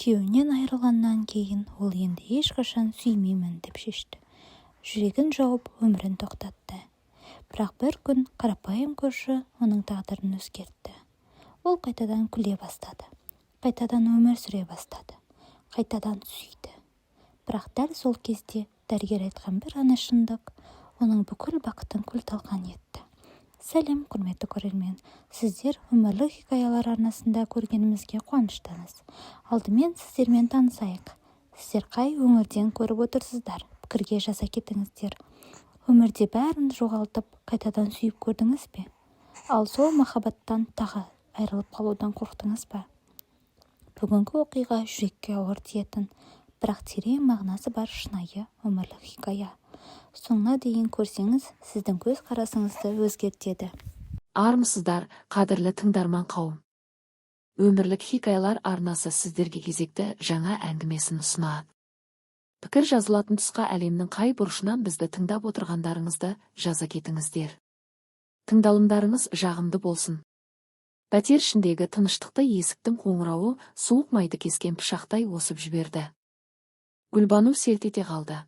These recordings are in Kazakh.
Күйеуінен айырылғаннан кейін ол енді ешқашан сүймеймін деп шешті. Жүрегін жауып өмірін тоқтатты. Бірақ бір күн қарапайым көрші оның тағдырын өзгертті. Ол қайтадан күле бастады. Қайтадан өмір сүре бастады. Қайтадан сүйді. Бірақ дәл сол кезде дәрігер айтқан бір ғана шындық оның бүкіл бақытын күл-талқан етті. Сәлем, құрметті көрермен. Сіздер өмірлік хикаялар арнасында көргенімізге қуаныштымыз. Алдымен сіздермен танысайық. Сіздер қай өңірден көріп отырсыздар? Пікірге жаза кетіңіздер. Өмірде бәрін жоғалтып, қайтадан сүйіп көрдіңіз бе? Ал сол махаббаттан тағы айырылып қалудан қорықтыңыз ба? Бүгінгі оқиға жүрекке ауыр тиетін, бірақ терең мағынасы бар шынайы өмірлік хикая. Соңына дейін көрсеңіз, сіздің көз қарасыңызды өзгертеді. Армысыздар, қадірлі тыңдарман қауым. Өмірлік хикаялар арнасы сіздерге кезекті жаңа әңгімесін ұсынады. Пікір жазылатын тұсқа әлемнің қай бұрышынан бізді тыңдап отырғандарыңызды жаза кетіңіздер. Тыңдалымдарыңыз жағымды болсын. Пәтер ішіндегі тыныштықты есіктің қоңырауы суық майды кескен пышақтай осып жіберді. Гүлбану селт ете қалды.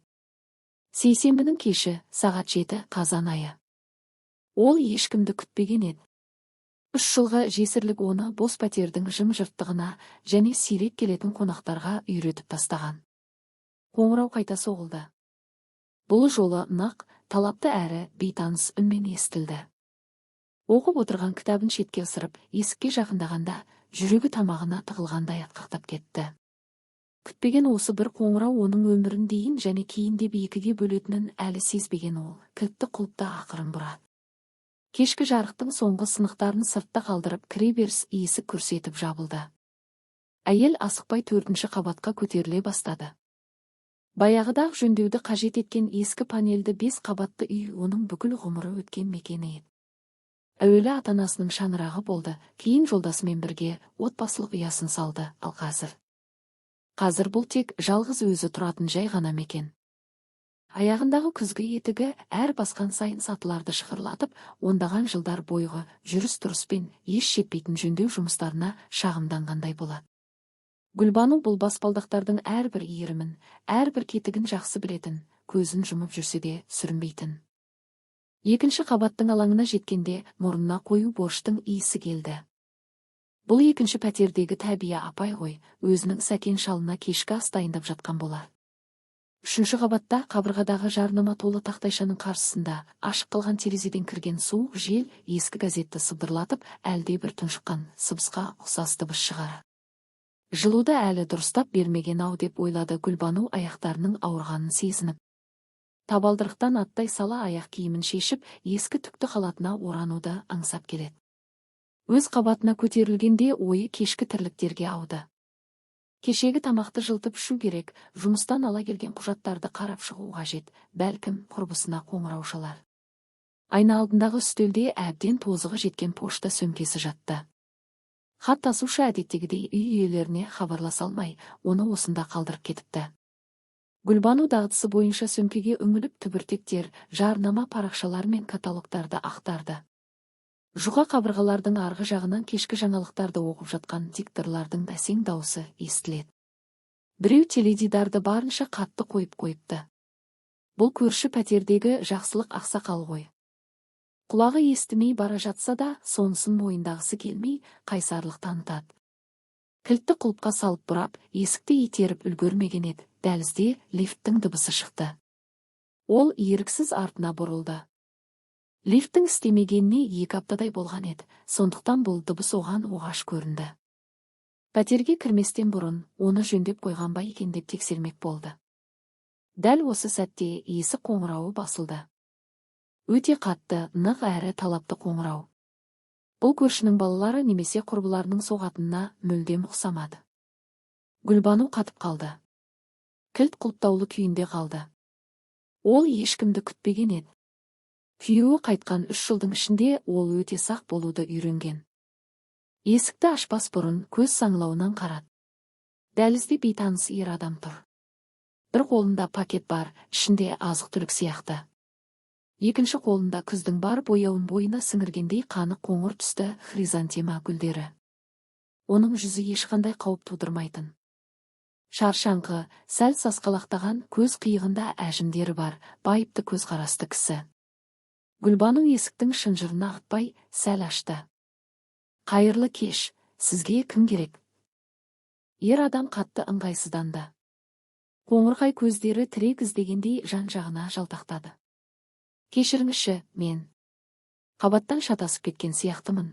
Сейсенбінің кеші, сағат 7 қазан айы. Ол ешкімді күтпеген еді. 3 жылғы жесірлік оны бос пәтердің жым-жырттығына және сирек келетін қонақтарға үйретіп тастаған. Қоңырау қайта соғылды. Бұл жолы нақ, талапты әрі бейтаныс үнмен естілді. Оқып отырған кітабын шетке ысырып, есікке жақындағанда, жүрегі тамағына тығылғандай атқақтап кетті. Күтпеген осы бір қоңырау оның өмірін дейін және кейіндеп екіге бөлетінін әлі сезбеген ол, кілтті құлыпта ақырын бұрады. Кешкі жарықтың соңғы сынықтарын сыртта қалдырып, кіреберіс есік көрсетіп жабылды. Әйел асықпай 4-ші қабатқа көтеріле бастады. Баяғыда жөндеуді қажет еткен ескі панельді 5 қабатты үй оның бүкіл ғұмыры өткен мекені еді. Әуелі ата-анасының шаңырағы болды, кейін жолдасымен бірге отбасылық ұясын салды, ал қазір бұл тек жалғыз өзі тұратын жай ғана мекен. Аяғындағы күзгі етігі әр басқан сайын сатыларды шығырлатып, ондаған жылдар бойғы жүріс-тұрыспен еш жетпейтін жөндеу жұмыстарына шағымданғандай болады. Гүлбану бұл баспалдақтардың әрбір иірімін, әрбір кетігін жақсы білетін, көзін жұмып жүрсе де сүрінбейтін. 2-ші қабаттың алаңына жеткенде мұрнына қою борщтың иісі келді. Бұл 2-ші пәтердегі Тәбия апай ғой, өзінің сәкен шалына кешкі ас дайындап жатқан болар. 3-ші қабатта қабырғадағы жарнама толы тақтайшаның қарсысында ашық қалған терезеден кірген суық жел ескі газетті сыбдырлатып, әлде бір тұншыққан сыбысқа ұқсас дыбыс шығар. Жылуды әлі дұрыстап бермеген-ау деп ойлады Гүлбану аяқтарының ауырғанын сезініп. Табалдырықтан аттай сала аяқ киімін шешіп, ескі түкті халатына орануды аңсап келеді. Өз қабатына көтерілгенде ойы кешкі тірліктерге ауды. Кешегі тамақты жылтып ішу керек, жұмыстан ала келген құжаттарды қарап шығу қажет, бәлкім құрбысына қоңырау шалар. Айна алдындағы үстелде әбден тозығы жеткен пошта сөмкесі жатты. Хат тасушы әдеттегідей үй иелеріне хабарласа алмай, оны осында қалдырып кетіпті. Гүлбану дағдысы бойынша сөмкеге үңіліп түбіртектер, жарнама парақшалар мен каталогтарды ақтарды. Жұқа қабырғалардың арғы жағынан кешкі жаңалықтарды оқып жатқан дикторлардың бәсең дауысы естіледі. Біреу теледидарды барынша қатты қойыпты. Бұл көрші пәтердегі жақсылық ақсақал ғой. Құлағы естімей бара жатса да, сонысын мойындағысы келмей, қайсарлық танытады. Кілтті құлыпқа салып бұрап, есікті итеріп үлгермеген еді, дәлізде лифттің дыбысы шықты. Ол еріксіз артына бұрылды. Лифттің істемегеніне 2 аптадай болған еді, сондықтан бұл дыбыс оған оғаш көрінді. Пәтерге кірместен бұрын, оны жөндеп қойған ба екен деп тексермек болды. Дәл осы сәтте есік қоңырауы басылды. Өте қатты, нық әрі талапты қоңырау. Бұл көршінің балалары немесе құрбыларының соғатынына мүлдем ұқсамады. Гүлбану қатып қалды. Кілт құлыптаулы күйінде қалды. Ол ешкімді күтпеген еді. Күйеуі қайтқан 3 жылдың ішінде ол өте сақ болуды үйренген. Есікті ашпас бұрын көз саңлауынан қарады. Дәлізде бейтаныс ер адам тұр. Бір қолында пакет бар, ішінде азық-түлік сияқты. Екінші қолында күздің бар бояуын бойына сіңіргендей қанық қоңыр түсті хризантема гүлдері. Оның жүзі ешқандай қауіп тудырмайтын. Шаршаңқы, сәл сасқалақтаған көз қиығында әжімдері бар, байыпты көз қарасты кісі. Гүлбану есіктің шынжырын ағытпай, сәл ашты. Қайырлы кеш, сізге кім керек? Ер адам қатты ыңғайсызданды. Қоңырқай көздері тірек іздегендей жан-жағына жалтақтады. Кешіріңізші, мен қабаттан шатасып кеткен сияқтымын.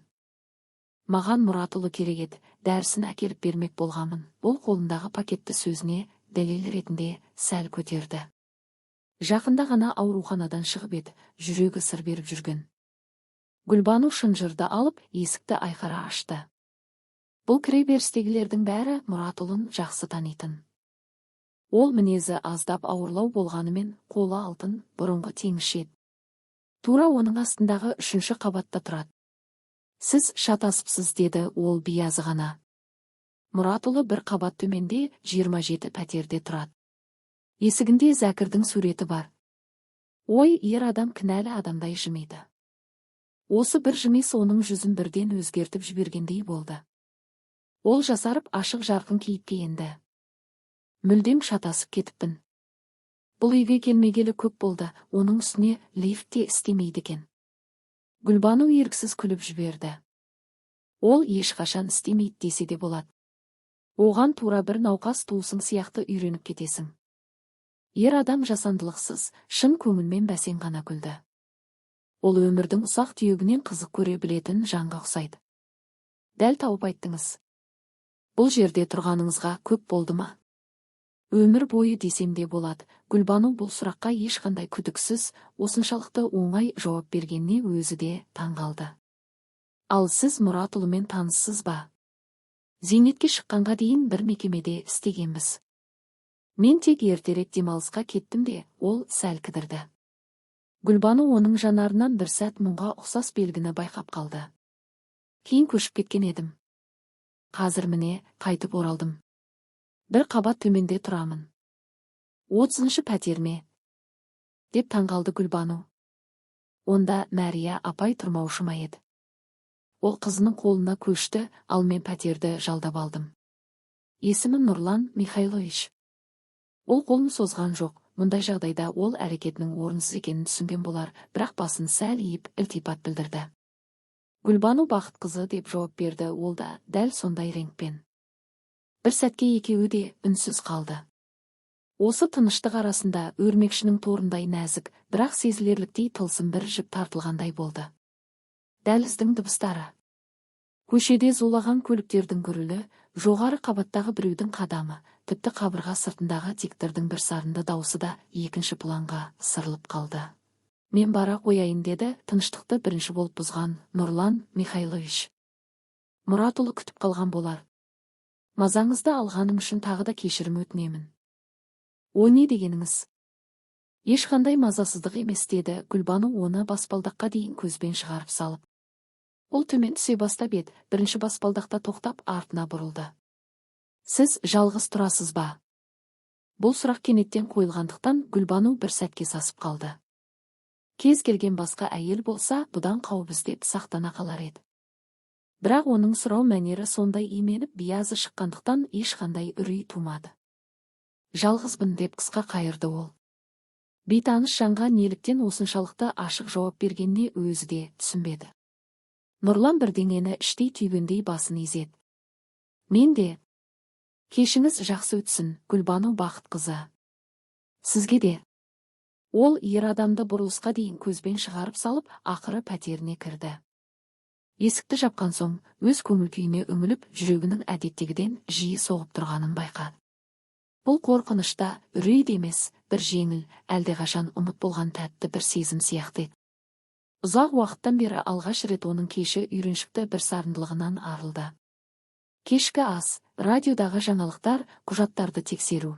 Маған Мұратұлы керек еді, дәрісін әкеліп бермек болғамын. Ол қолындағы пакетті сөзіне дәлел ретінде сәл көтерді. Жақында ғана ауруханадан шығып еді, жүрегі сыр беріп жүрген. Гүлбану шынжырды алып, есікті айқара ашты. Бұл кіреберістегілердің бәрі Мұратұлын жақсы танитын. Ол мінезі аздап ауырлау болғанымен, қолы алтын, бұрынғы теңізші еді. Тура оның астындағы 3-ші қабатта тұрады. Сіз шатасыпсыз, деді ол биязы ғана. Мұратұлы бір қабат төменде 27 пәтерде тұрады. Есігінде Зәкірдің суреті бар. Ой, ер адам кінәлі адамдай жымиды. Осы бір жымис оның жүзін бірден өзгертіп жібергендей болды. Ол жасарып ашық жарқын кейіпке енді. Мүлдем шатасып кетіппін. Бұл үйге келмегелі көп болды, оның үстіне лифт те істемейді екен. Гүлбану еріксіз күліп жіберді. Ол ешқашан істемейді десе де болады. Оған тура бір науқас туысың сияқты үйреніп кетесің. Ер адам жасандылықсыз, шын көңілмен бәсең ғана күлді. Ол өмірдің ұсақ түйегінен қызық көре білетін жанға ұқсайды. Дәл тауып айттыңыз. Бұл жерде тұрғаныңызға көп болды ма? Өмір бойы десем де болады. Гүлбану бұл сұраққа ешқандай күдіксіз, осыншалықты оңай жауап бергеніне өзі де таңғалды. Ал сіз Мұратұлымен таныссыз ба? Зейнетке шыққанға дейін бір мекемеде істегенбіз. Мен тек ертерек демалысқа кеттім де, ол сәл кідірді. Гүлбану оның жанарынан бір сәт мұңға ұқсас белгіні байқап қалды. Кейін көшіп кеткен едім. Қазір міне қайтып оралдым. Бір қабат төменде тұрамын. 30-шы пәтер ме? Деп таңғалды Гүлбану. Онда Мәрия апай тұрмаушы ма еді? Ол қызының қолына көшті, ал мен пәтерді жалдап алдым. Есімім Нұрлан Михайлович. Ол қолын созған жоқ. Мұндай жағдайда ол әрекетінің орынсыз екенін түсінген болар, бірақ басын сәл иіп ілтипат білдірді. Гүлбану бақыт қызы деп жауап берді, ол да дәл сондай реңкпен. Бір сәтке екеуі де үнсіз қалды. Осы тыныштық арасында өрмекшінің торындай нәзік, бірақ сезілерліктей тылсым бір жіп тартылғандай болды. Дәліздің дыбыстары. Көшеде зулаған көліктердің гүрілі, жоғары қабаттағы біреудің қадамы, тіпті қабырға сыртындағы диктордың бір сарынды даусы да екінші планға сырылып қалды. Мен бара қояйын, деді тыныштықты бірінші болып бұзған Нұрлан Михайлович. Мұратұлы күтіп қалған болар. Мазаңызды алғаным үшін тағы да кешірім өтінемін. О, не дегеніңіз? Ешқандай мазасыздық емес, деді Гүлбану оны баспалдаққа дейін көзбен шығарып салып. Ол төмен түсе бастап еді, бірінші баспалдақта тоқтап артына бұрылды. Сіз жалғыз тұрасыз ба? Бұл сұрақ кенеттен қойылғандықтан Гүлбану бір сәтке сасып қалды. Кез келген басқа әйел болса, бұдан қауіп іздеп сақтана қалар еді. Бірақ оның сұрау мәнері сондай именіп биязы шыққандықтан ешқандай үрей тумады. Жалғызбын, деп қысқа қайырды ол. Бейтаныс жанға неліктен осыншалықты ашық жауап бергеніне өзі де түсінбеді. Нұрлан бірдеңені іштей түйгендей басын изеді. Мен де. Кешіңіз жақсы өтсін, Гүлбану бақыт қызы. Сізге де. Ол ер адамды бұрылысқа дейін көзбен шығарып салып, ақыры пәтеріне кірді. Есікті жапқан соң, өз көңіл күйіне үңіліп, жүрегінің әдеттегіден жиі соғып тұрғанын байқады. Бұл қорқынышта үрей емес, бір жеңіл, әлдеқашан ұмыт болған тәтті бір сезім сияқты еді. Ұзақ уақыттан бері алғаш рет оның кеші үйреншікті бір сарындылығынан арылды. Кешкі ас, радиодағы жаңалықтар, құжаттарды тексеру.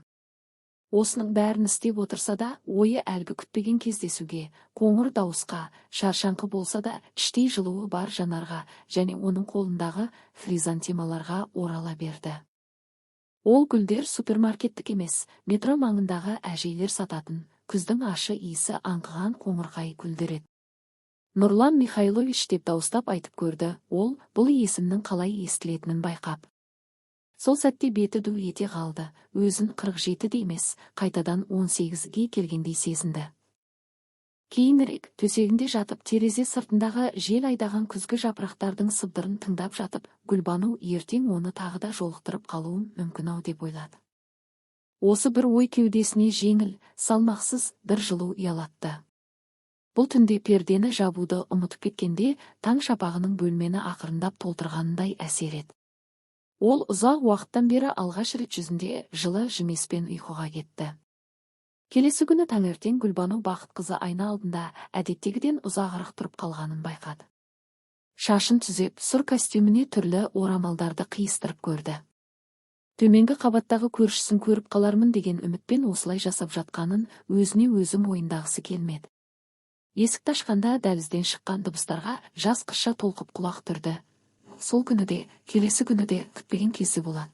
Осының бәрін істеп отырса да, ойы әлгі күтпеген кездесуге, қоңыр дауысқа, шаршаңқы болса да, іштей жылуы бар жанарға және оның қолындағы хризантемаларға орала берді. Ол гүлдер супермаркеттік емес, метро маңындағы әжейлер сататын, күздің ашы иісі аңқыған қоңырқай гүлдер еді. Нұрлан Михайлович деп дауыстап айтып көрді, ол бұл есімнің қалай естілетінін байқап. Сол сәтте беті ду ете қалды, өзін 47-де емес, қайтадан 18-ге келгендей сезінді. Кейінірек төсегінде жатып терезе сыртындағы жел айдаған күзгі жапырақтардың сыбдырын тыңдап жатып, Гүлбану ертең оны тағы да жолықтырып қалуым мүмкін-ау деп ойлады. Осы бір ой кеудесіне жеңіл, салмақсыз бір жылу ұялатты. Бұл түнде пердені жабуды ұмытып кеткенде, таң шапағының бөлмені ақырындап толтырғанындай әсер ет. Ол ұзақ уақыттан бері алғаш рет жүзінде жылы жымеспен ұйқыға кетті. Келесі күні таңертең Гүлбану Бақыт қызы айна алдында әдеттегіден ұзағырақ тұрып қалғанын байқады. Шашын түзеп, сұр костюміне түрлі орамалдарды қиыстырып көрді. Төменгі қабаттағы көршісін көріп қалармын деген үмітпен осылай жасап жатқанын өзіне өзі мойындағысы келмеді. Есікті ашқанда дәлізден шыққан дыбыстарға жас қызша толқып құлақ түрді. Сол күні де, келесі күні де күтпеген кезі болады.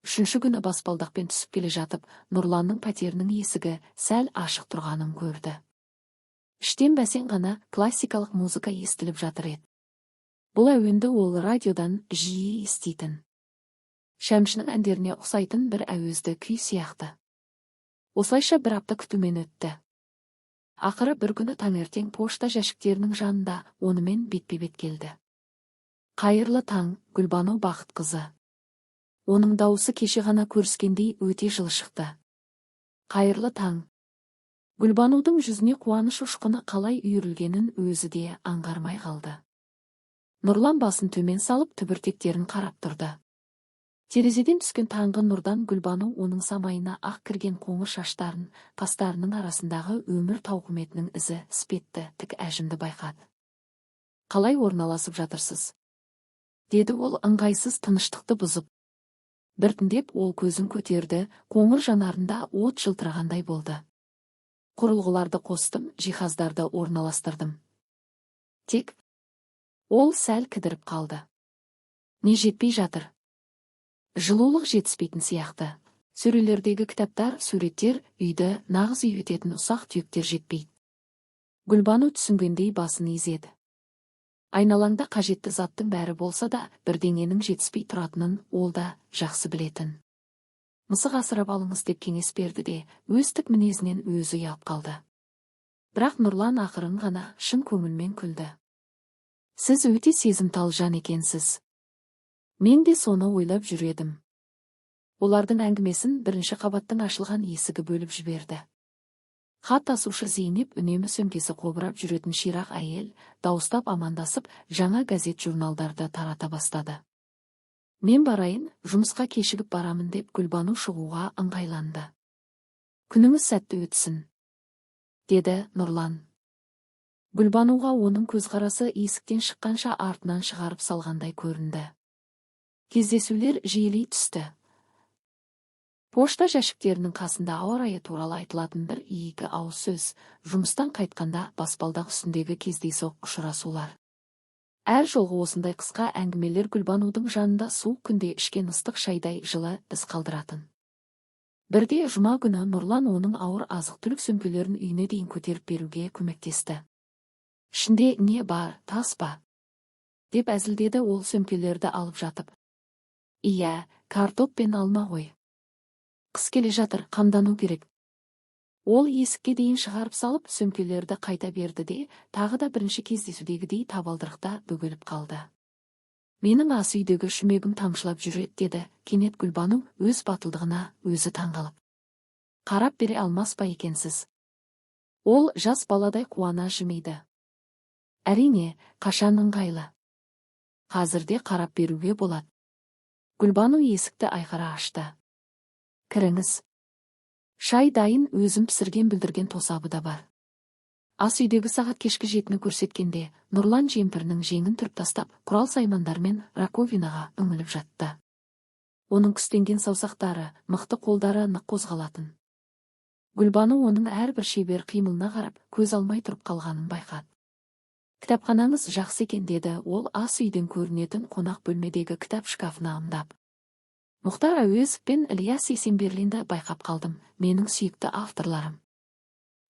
Үшінші күні баспалдақпен түсіп келе жатып, Нұрланның пәтерінің есігі сәл ашық тұрғанын көрді. Іштен бәсең ғана классикалық музыка естіліп жатыр еді. Бұл әуенді ол радиодан жиі еститін. Шәмшінің әндеріне ұқсайтын бір әуезді күй сияқты. Осылайша бір апта күтумен өтті. Ақыры бір күні таңертең пошта жәшіктерінің жанында онымен бетпе-бет келді. Қайырлы таң, Гүлбану Бақыт қызы. Оның дауысы кеше ғана көріскендей өте жылы шықты. Қайырлы таң. Гүлбанудың жүзіне қуаныш ұшқыны қалай үйірілгенін өзі де аңғармай қалды. Нұрлан басын төмен салып түбіртектерін қарап тұрды. Терезеден түскен таңғы нұрдан Гүлбану оның самайына ақ кірген қоңыр шаштарын, қастарының арасындағы өмір тауқыметінің ізі іспетті тік әжімді байқады. Қалай орналасып жатырсыз? Деді ол ыңғайсыз тыныштықты бұзып. Біртіндеп ол көзін көтерді, қоңыр жанарында от жылтырағандай болды. Құрылғыларды қостым, жиһаздарды орналастырдым. Тек ол сәл кідіріп қалды. Не жетпей жатыр? Жылулық жетіспейтін сияқты. Сөрелердегі кітаптар, суреттер, үйді нағыз үй ететін ұсақ түйектер жетпейді. Гүлбану түсінгендей басын изеді. Айналаңда қажетті заттың бәрі болса да, бірдеңенің жетіспей тұратынын ол да жақсы білетін. Мысық асырап алыңыз деп кеңес берді де, өстік мінезінен өзі ұялып қалды. Бірақ Нұрлан ақырын ғана шын көңілмен күлді. Сіз өте сезімтал жан екенсіз. Мен де соны ойлап жүредім. Олардың әңгімесін бірінші қабаттың ашылған есігі бөліп жіберді. Хат тасушы Зейнеп үнемі сөмкесі қобырап жүретін ширақ әйел, дауыстап амандасып, жаңа газет-журналдарды тарата бастады. Мен барайын, жұмысқа кешігіп барамын деп Гүлбану шығуға ыңғайланды. Күніңіз сәтті өтсін, деді Нұрлан. Гүлбануға оның көзқарасы есіктен шыққанша артынан шығарып салғандай көрінді. Кездесулер жиілей түсті. Пошта жәшіктерінің қасында ауа райы туралы айтылатын бір екі ауыз сөз, жұмыстан қайтқанда баспалдақ үстіндегі кездейсоқ ұшырасулар. Әр жолғы осындай қысқа әңгімелер Гүлбанудың жанында суық күнде ішкен ыстық шайдай жылы із қалдыратын. Бірде жұма күні Нұрлан оның ауыр азық-түлік сөмкелерін үйіне дейін көтеріп беруге көмектесті. Ішінде не бар, тас па? Деп әзілдеді ол сөмкелерді алып жатып. Иә, картоп пен алма ғой. Қыс келе жатыр, қамдану керек. Ол есікке дейін шығарып салып, сөмкелерді қайта берді де, тағы да бірінші кездесудегідей табалдырықта бөгеліп қалды. Менің ас үйдегі шүмегім тамшылап жүреді, деді, кенет Гүлбану өз батылдығына өзі таңғалып. Қарап бере алмас па екенсіз? Ол жас баладай қуана жымиды. Әрине, қашан ыңғайлы. Қазірде қарап беруге болады. Гүлбану есікті айқара ашты. Кіріңіз. Шай дайын, өзім пісірген білдірген тосабы да бар. Ас үйдегі сағат кешкі 7-ні көрсеткенде, Нұрлан жемпірінің жеңін түріп тастап, құрал саймандармен раковинаға үңіліп жатты. Оның күстенген саусақтары, мықты қолдары нық қозғалатын. Гүлбану оның әрбір шебер қимылына қарап, көз алмай тұрып қалғанын байқады. Кітапханаңыз жақсы екен, деді ол ас үйден көрінетін қонақ бөлмедегі кітап шкафына ымдап. Мұхтар Әуезов пен Ілияс Есенберлинді байқап қалдым, менің сүйікті авторларым.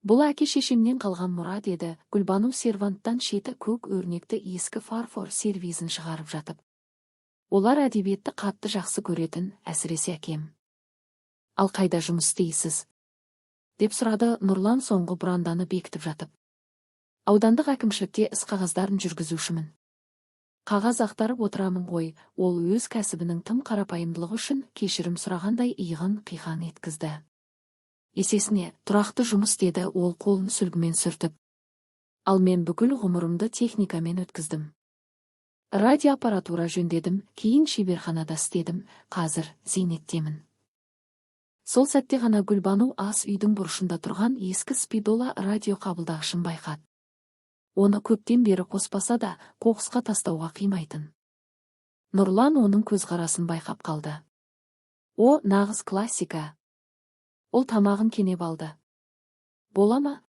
Бұл әке-шешемнен қалған мұра, деді Гүлбану серванттан шеті көк өрнекті ескі фарфор сервизін шығарып жатып. Олар әдебиетті қатты жақсы көретін, әсіресе әкем. Ал қайда жұмыс істейсіз? Деп сұрады Нұрлан соңғы бұранданы бекітіп жатып. Аудандық әкімшілікте іс қағаздарын жүргізушімін. Қағаз ақтарып отырамын ғой, ол өз кәсібінің тым қарапайымдылығы үшін кешірім сұрағандай иығын-қиған еткізді. Есесіне, тұрақты жұмыс деді ол қолын сүлгімен сүртіп. Ал мен бүкіл ғұмырымды техникамен өткіздім. Радиоаппаратура жөндедім, кейін шеберханада істедім, қазір зейнеттемін. Сол сәтте ғана Гүлбану ас үйдің бұрышында тұрған ескі спидола радио қабылдағышын байқады. Оны көптен бері қоспаса да, қоқысқа тастауға қимайтын. Нұрлан оның көзқарасын байқап қалды. О, нағыз классика. Ол тамағын кенеп алды. Бола ма?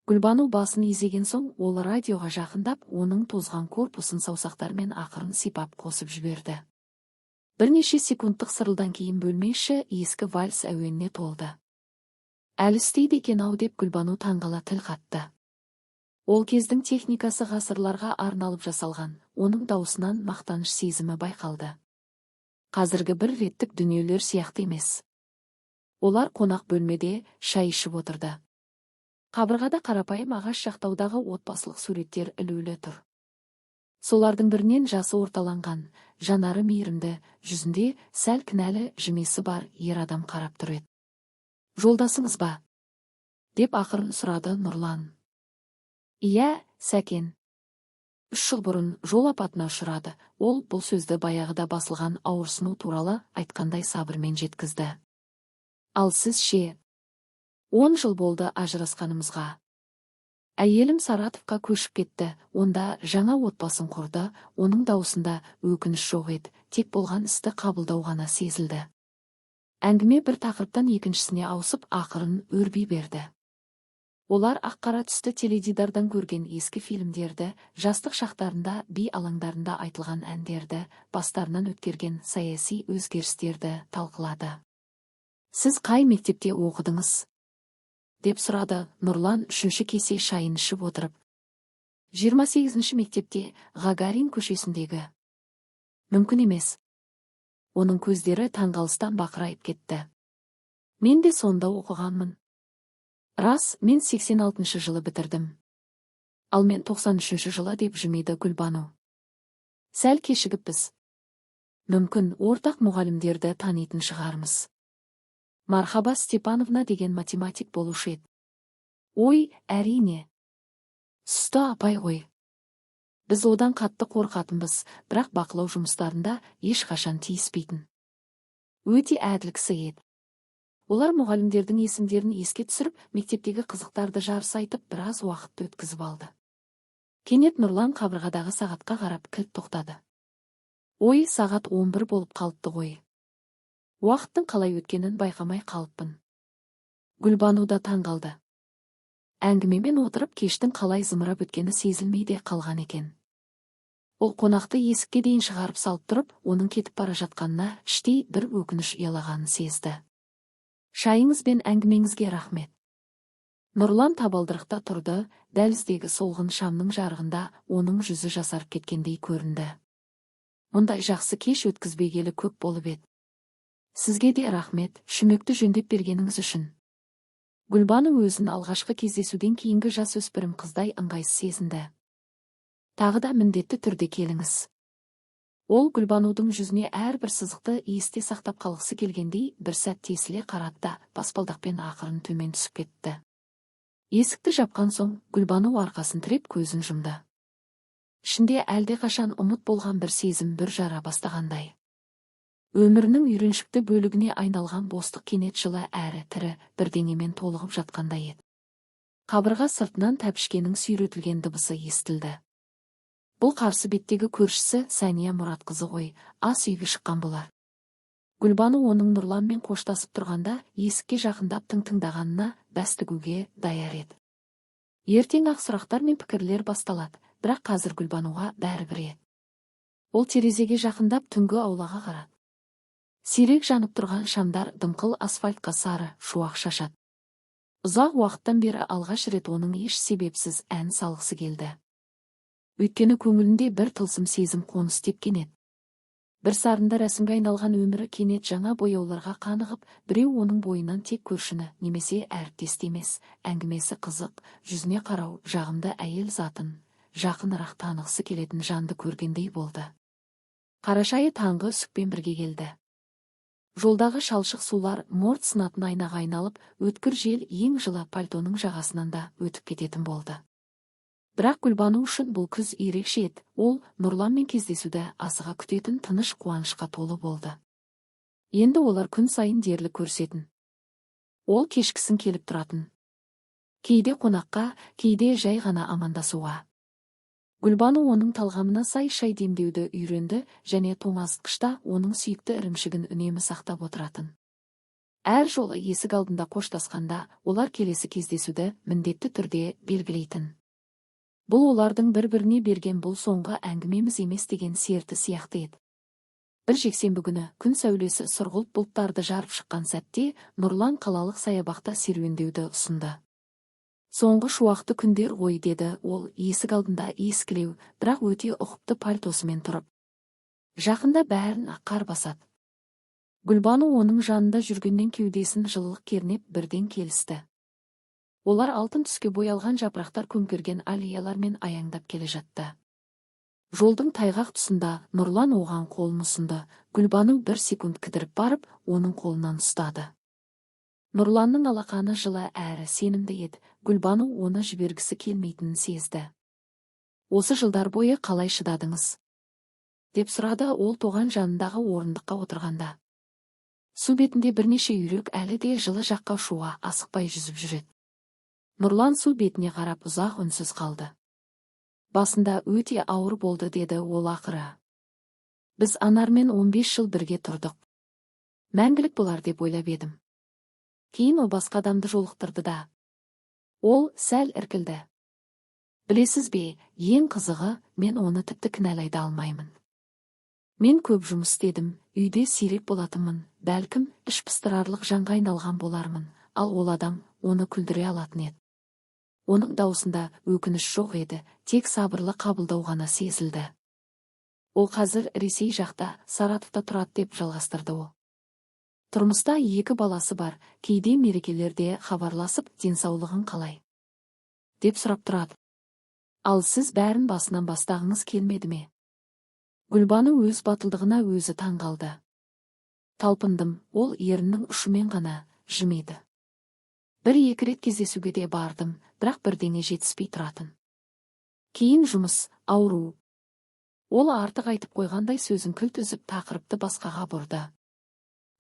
Гүлбану басын изеген соң, ол радиоға жақындап, оның тозған корпусын саусақтармен ақырын сипап қосып жіберді. Бірнеше секундтық сырылдан кейін бөлме іші ескі вальс әуеніне толды. Әлі істейді екен-ау деп Гүлбану таңғала тіл қатты. Ол кездің техникасы ғасырларға арналып жасалған, оның даусынан мақтаныш сезімі байқалды. Қазіргі бір реттік дүниелер сияқты емес. Олар қонақ бөлмеде шай ішіп отырды. Қабырғада қарапайым ағаш жақтаудағы отбасылық суреттер ілулі тұр. Солардың бірінен жасы орталанған, жанары мейірімді, жүзінде сәл кінәлі жымесі бар ер адам қарап тұр еді. Жолдасыңыз ба? Деп ақырын сұрады Нұрлан. Иә, Сәкен. 3 жыл бұрын жол апатына ұшырады. Ол бұл сөзді баяғыда басылған ауырсыну туралы айтқандай сабырмен жеткізді. Ал сіз ше? 10 жыл болды ажырасқанымызға. Әйелім Саратовқа көшіп кетті, онда жаңа отбасын құрды, оның даусында өкініш жоқ еді, тек болған істі қабылдау ғана сезілді. Әңгіме бір тақырыптан екіншісіне ауысып ақырын өрби берді. Олар аққара түсті теледидардан көрген ескі фильмдерді, жастық шақтарында би алаңдарында айтылған әндерді, бастарынан өткерген саяси өзгерістерді талқылады. Сіз қай мектепте оқыдыңыз? Деп сұрады Нұрлан 3-ші кесе шайын ішіп отырып. 28-ші мектепте, Гагарин көшесіндегі. Мүмкін емес. Оның көздері таңғалыстан бақырайып кетті. Мен де сонда оқығанмын. Рас, мен 86-шы жылы бітірдім. Ал мен 93-ші жылы деп жымиды Гүлбану. Сәл кешігіппіз. Мүмкін, ортақ мұғалімдерді танитын шығармыз. Мархаба Степановна деген математик болушы еді. Ой, әрине. Сұста апай ғой. Біз одан қатты қорқатынбыз, бірақ бақылау жұмыстарында ешқашан тиіспейтін. Өте әділ кісі еді. Олар мұғалімдердің есімдерін еске түсіріп, мектептегі қызықтарды жарыс айтып, біраз уақытты өткізіп алды. Кенет Нұрлан қабырғадағы сағатқа қарап кілт тоқтады. Ой, сағат 11 болып қалыпты ғой. Уақыттың қалай өткенін байқамай қалыппын. Гүлбану да таңғалды. Әңгімемен отырып, кештің қалай зымырап өткені сезілмей де қалған екен. Ол қонақты есікке дейін шығарып салып тұрып, оның кетіп бара жатқанына іштей бір өкініш ұялағанын сезді. Шайыңыз бен әңгімеңізге рахмет. Нұрлан табалдырықта тұрды, дәліздегі солғын шамның жарығында оның жүзі жасарып кеткендей көрінді. Мұндай жақсы кеш өткізбегелі көп болып еді. Сізге де рахмет, шүмекті жөндеп бергеніңіз үшін. Гүлбану өзін алғашқы кездесуден кейінгі жасөспірім қыздай ыңғайсыз сезінді. Тағы да міндетті түрде келіңіз. Ол Гүлбанудың жүзіне әрбір сызықты есте сақтап қалғысы келгендей бір сәт тесіле қарады да баспалдақпен ақырын төмен түсіп кетті. Есікті жапқан соң Гүлбану арқасын тіреп көзін жұмды. Ішінде әлдеқашан ұмыт болған бір сезім бір жара бастағандай. Өмірінің үйреншікті бөлігіне айналған бостық кенет жылы әрі тірі бірдеңемен толығып жатқандай еді. Қабырға сыртынан тәпішкенің сүйретілген дыбысы естілді. Бұл қарсы беттегі көршісі Сәния Мұратқызы ғой, ас үйге шыққан болар. Гүлбану оның Нұрланмен қоштасып тұрғанда есікке жақындап тыңдағанына бәс тігуге даяр еді. Ертең ақ сұрақтар мен пікірлер басталады, бірақ қазір Гүлбануға бәрібір еді. Ол терезеге жақындап түнгі аулаға қарады. Сирек жанып тұрған шамдар дымқыл асфальтқа сары шуақ шашады. Ұзақ уақыттан бері алғаш рет оның еш себепсіз ән салғысы келді. Өйткені көңілінде бір тылсым сезім қоныс тепкен еді. Бір сарында рәсімге айналған өмірі кенет жаңа бояуларға қанығып, біреу оның бойынан тек көршіні немесе әріптесті емес, әңгімесі қызық, жүзіне қарау, жағымды әйел затын, жақынырақ танығысы келетін жанды көргендей болды. Қарашайы таңғы үсікпен бірге келді. Жолдағы шалшық сулар морт сынатын айнаға айналып, өткір жел ең жылы пальтоның жағасынан да өтіп кететін болды. Бірақ Гүлбану үшін бұл күз ерекше еді. Ол Нұрланмен кездесуді асыға күтетін тыныш қуанышқа толы болды. Енді олар күн сайын дерлік көрсетін. Ол кешкісін келіп тұратын. Кейде қонаққа, кейде жай ғана амандасуға. Гүлбану оның талғамына сай шай демдеуді үйренді және тоңазытқышта оның сүйікті ірімшігін үнемі сақтап отыратын. Әр жолы есік алдында қоштасқанда, олар келесі кездесуді міндетті түрде белгілейтін. Бұл олардың бір-біріне берген бұл соңғы әңгімеміз емес деген серті сияқты еді. Бір жексенбі күні күн сәулесі сұрғылт бұлттарды жарып шыққан сәтте Нұрлан қалалық саябақта серуендеуді ұсынды. Соңғы шуақты күндер ғой, деді ол есік алдында ескілеу, бірақ өте ұқыпты пальтосымен тұрып. Жақында бәрін қар басады. Гүлбану оның жанында жүргеннен кеудесін жылылық кернеп бірден келісті. Олар алтын түске боялған жапырақтар көмкерген аллеялармен аяңдап келе жатты. Жолдың тайғақ тұсында Нұрлан оған қолын ұсынды. Гүлбану бір секунд кідіріп барып, оның қолынан ұстады. Нұрланның алақаны жылы әрі сенімді еді. Гүлбану оны жібергісі келмейтінін сезді. Осы жылдар бойы қалай шыдадыңыз? Деп сұрады ол тоған жанындағы орындыққа отырғанда. Су бетінде бірнеше үйрек әлі де жылы жаққа ұшуға асықпай жүзіп жүреді. Нұрлан су бетіне қарап ұзақ үнсіз қалды. Басында өте ауыр болды, деді ол ақыры. Біз Анармен 15 жыл бірге тұрдық. Мәңгілік болар деп ойлап едім. Кейін ол басқа адамды жолықтырды да. Ол сәл іркілді. Білесіз бе, ең қызығы, мен оны тіпті кінәлай да алмаймын. Мен көп жұмыс істедім, үйде сирек болатынмын, бәлкім іш пыстырарлық жанға айналған болармын, ал ол адам оны күлдіре алатын еді. Оның даусында өкініш жоқ еді, тек сабырлы қабылдау ғана сезілді. Ол қазір Ресей жақта, Саратовта тұрады, деп жалғастырды ол. Тұрмыста 2 баласы бар, кейде мерекелерде хабарласып, денсаулығын қалай? Деп сұрап тұрады. Ал сіз бәрін басынан бастағыңыз келмеді ме? Гүлбану өз батылдығына өзі таңғалды. Талпындым, ол еріннің ұшымен ғана жымиды. 1-2 рет кездесуге де бардым, бірақ бірдеңе жетіспей тұратын. Кейін жұмыс, ауру. Ол артық айтып қойғандай сөзін кілт үзіп тақырыпты басқаға бұрды.